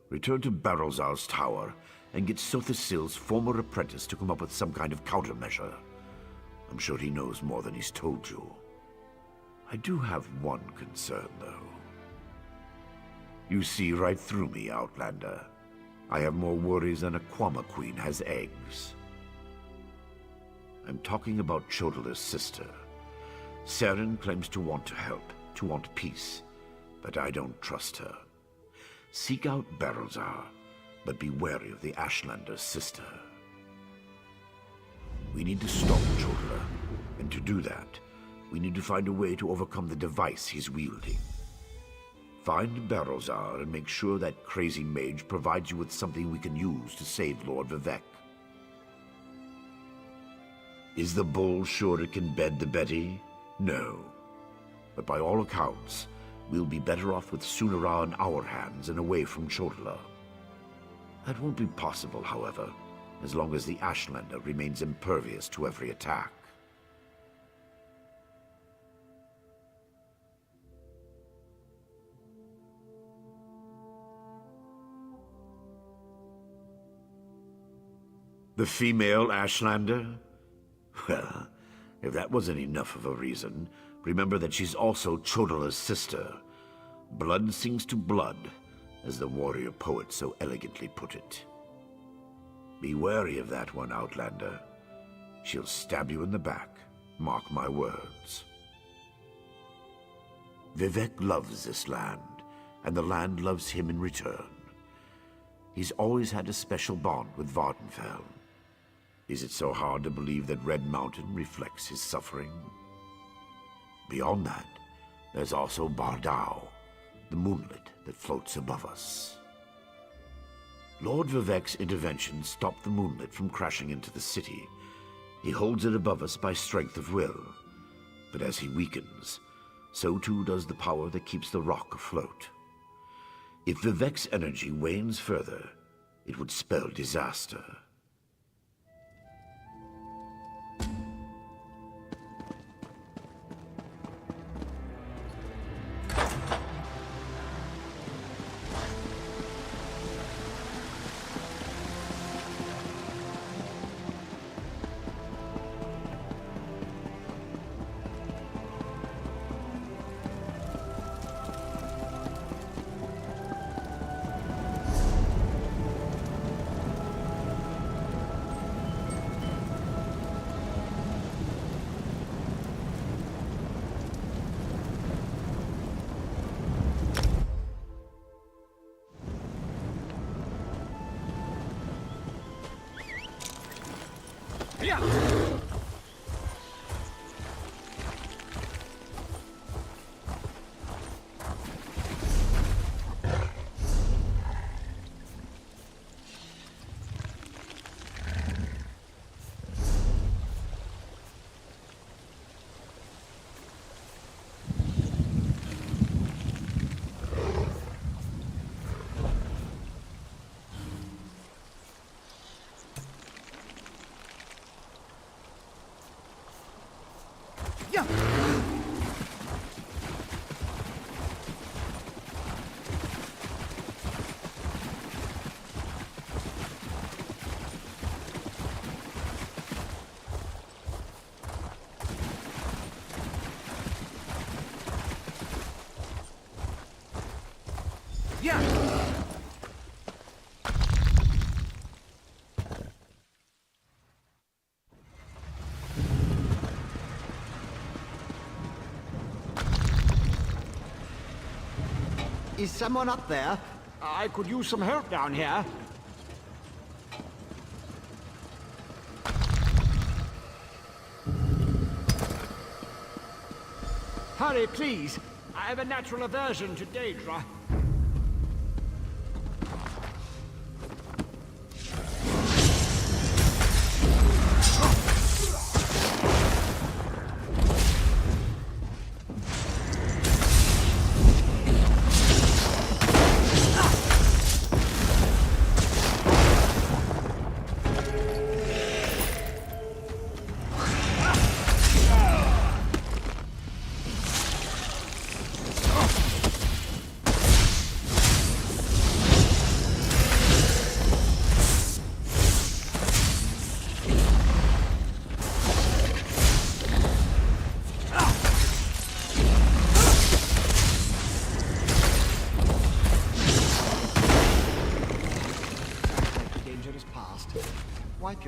Return to Barrelzar's tower and get Sothesyl's former apprentice to come up with some kind of countermeasure. I'm sure he knows more than he's told you. I do have one concern, though. You see right through me, Outlander. I have more worries than a Quama queen has eggs. I'm talking about Chodela's sister. Seren claims to want to help, to want peace, but I don't trust her. Seek out Barrelzar, but be wary of the Ashlander's sister. We need to stop Chodela, and to do that, we need to find a way to overcome the device he's wielding. Find Barrelzar and make sure that crazy mage provides you with something we can use to save Lord Vivec. Is the bull sure it can bed the Betty? No. But by all accounts, we'll be better off with Sunara in our hands and away from Chodela. That won't be possible, however, as long as the Ashlander remains impervious to every attack. The female Ashlander? Well, if that wasn't enough of a reason, remember that she's also Chodela's sister. Blood sings to blood, as the warrior poet so elegantly put it. Be wary of that one, Outlander. She'll stab you in the back, mark my words. Vivec loves this land, and the land loves him in return. He's always had a special bond with Vardenfell. Is it so hard to believe that Red Mountain reflects his suffering? Beyond that, there's also Bardao, the moonlet that floats above us. Lord Vivec's intervention stopped the moonlet from crashing into the city. He holds it above us by strength of will. But as he weakens, so too does the power that keeps the rock afloat. If Vivec's energy wanes further, it would spell disaster. Is someone up there? I could use some help down here. Hurry, please. I have a natural aversion to Daedra.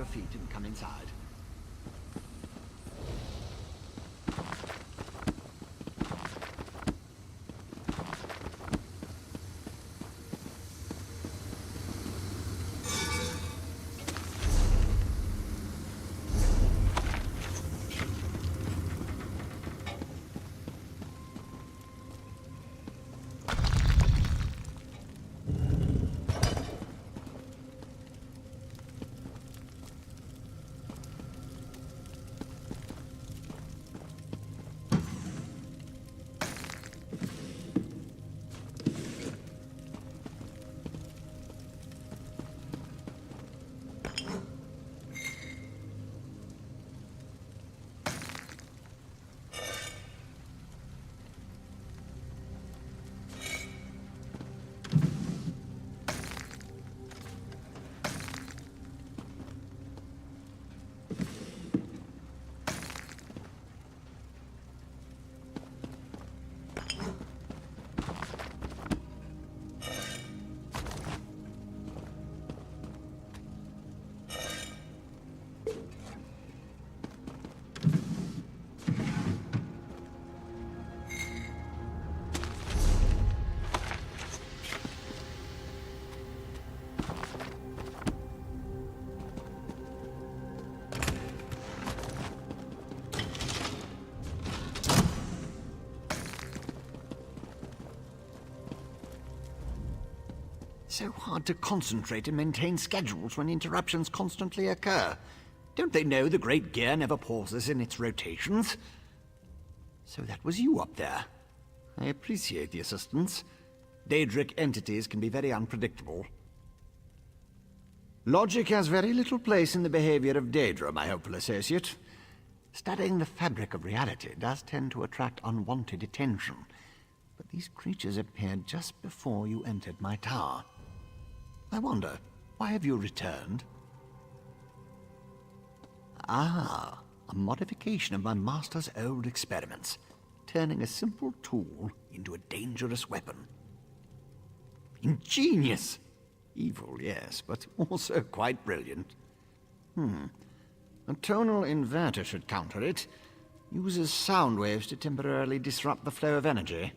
your feet and come inside. So hard to concentrate and maintain schedules when interruptions constantly occur. Don't they know the Great Gear never pauses in its rotations? So that was you up there. I appreciate the assistance. Daedric entities can be very unpredictable. Logic has very little place in the behavior of Daedra, my hopeful associate. Studying the fabric of reality does tend to attract unwanted attention. But these creatures appeared just before you entered my tower. I wonder, why have you returned? Ah, a modification of my master's old experiments, turning a simple tool into a dangerous weapon. Ingenious! Evil, yes, but also quite brilliant. A tonal inverter should counter it. Uses sound waves to temporarily disrupt the flow of energy.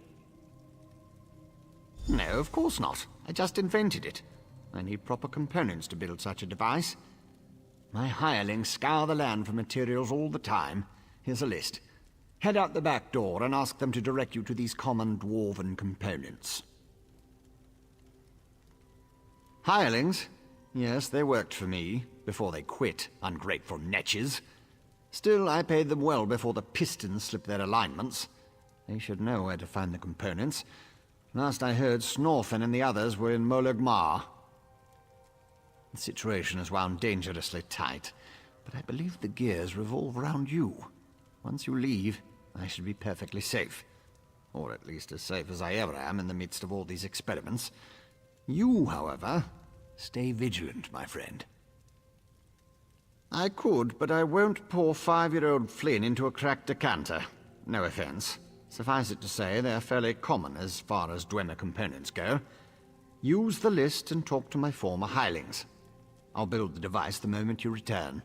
No, of course not. I just invented it. I need proper components to build such a device. My hirelings scour the land for materials all the time. Here's a list. Head out the back door and ask them to direct you to these common dwarven components. Hirelings? Yes, they worked for me, before they quit, ungrateful netches. Still, I paid them well before the pistons slipped their alignments. They should know where to find the components. Last I heard, Snorfen and the others were in Molag Mar. The situation is wound dangerously tight, but I believe the gears revolve around you. Once you leave, I should be perfectly safe. Or at least as safe as I ever am in the midst of all these experiments. You, however, stay vigilant, my friend. I could, but I won't pour 5-year-old Flynn into a cracked decanter. No offense. Suffice it to say, they're fairly common as far as Dwemer components go. Use the list and talk to my former hirelings. I'll build the device the moment you return.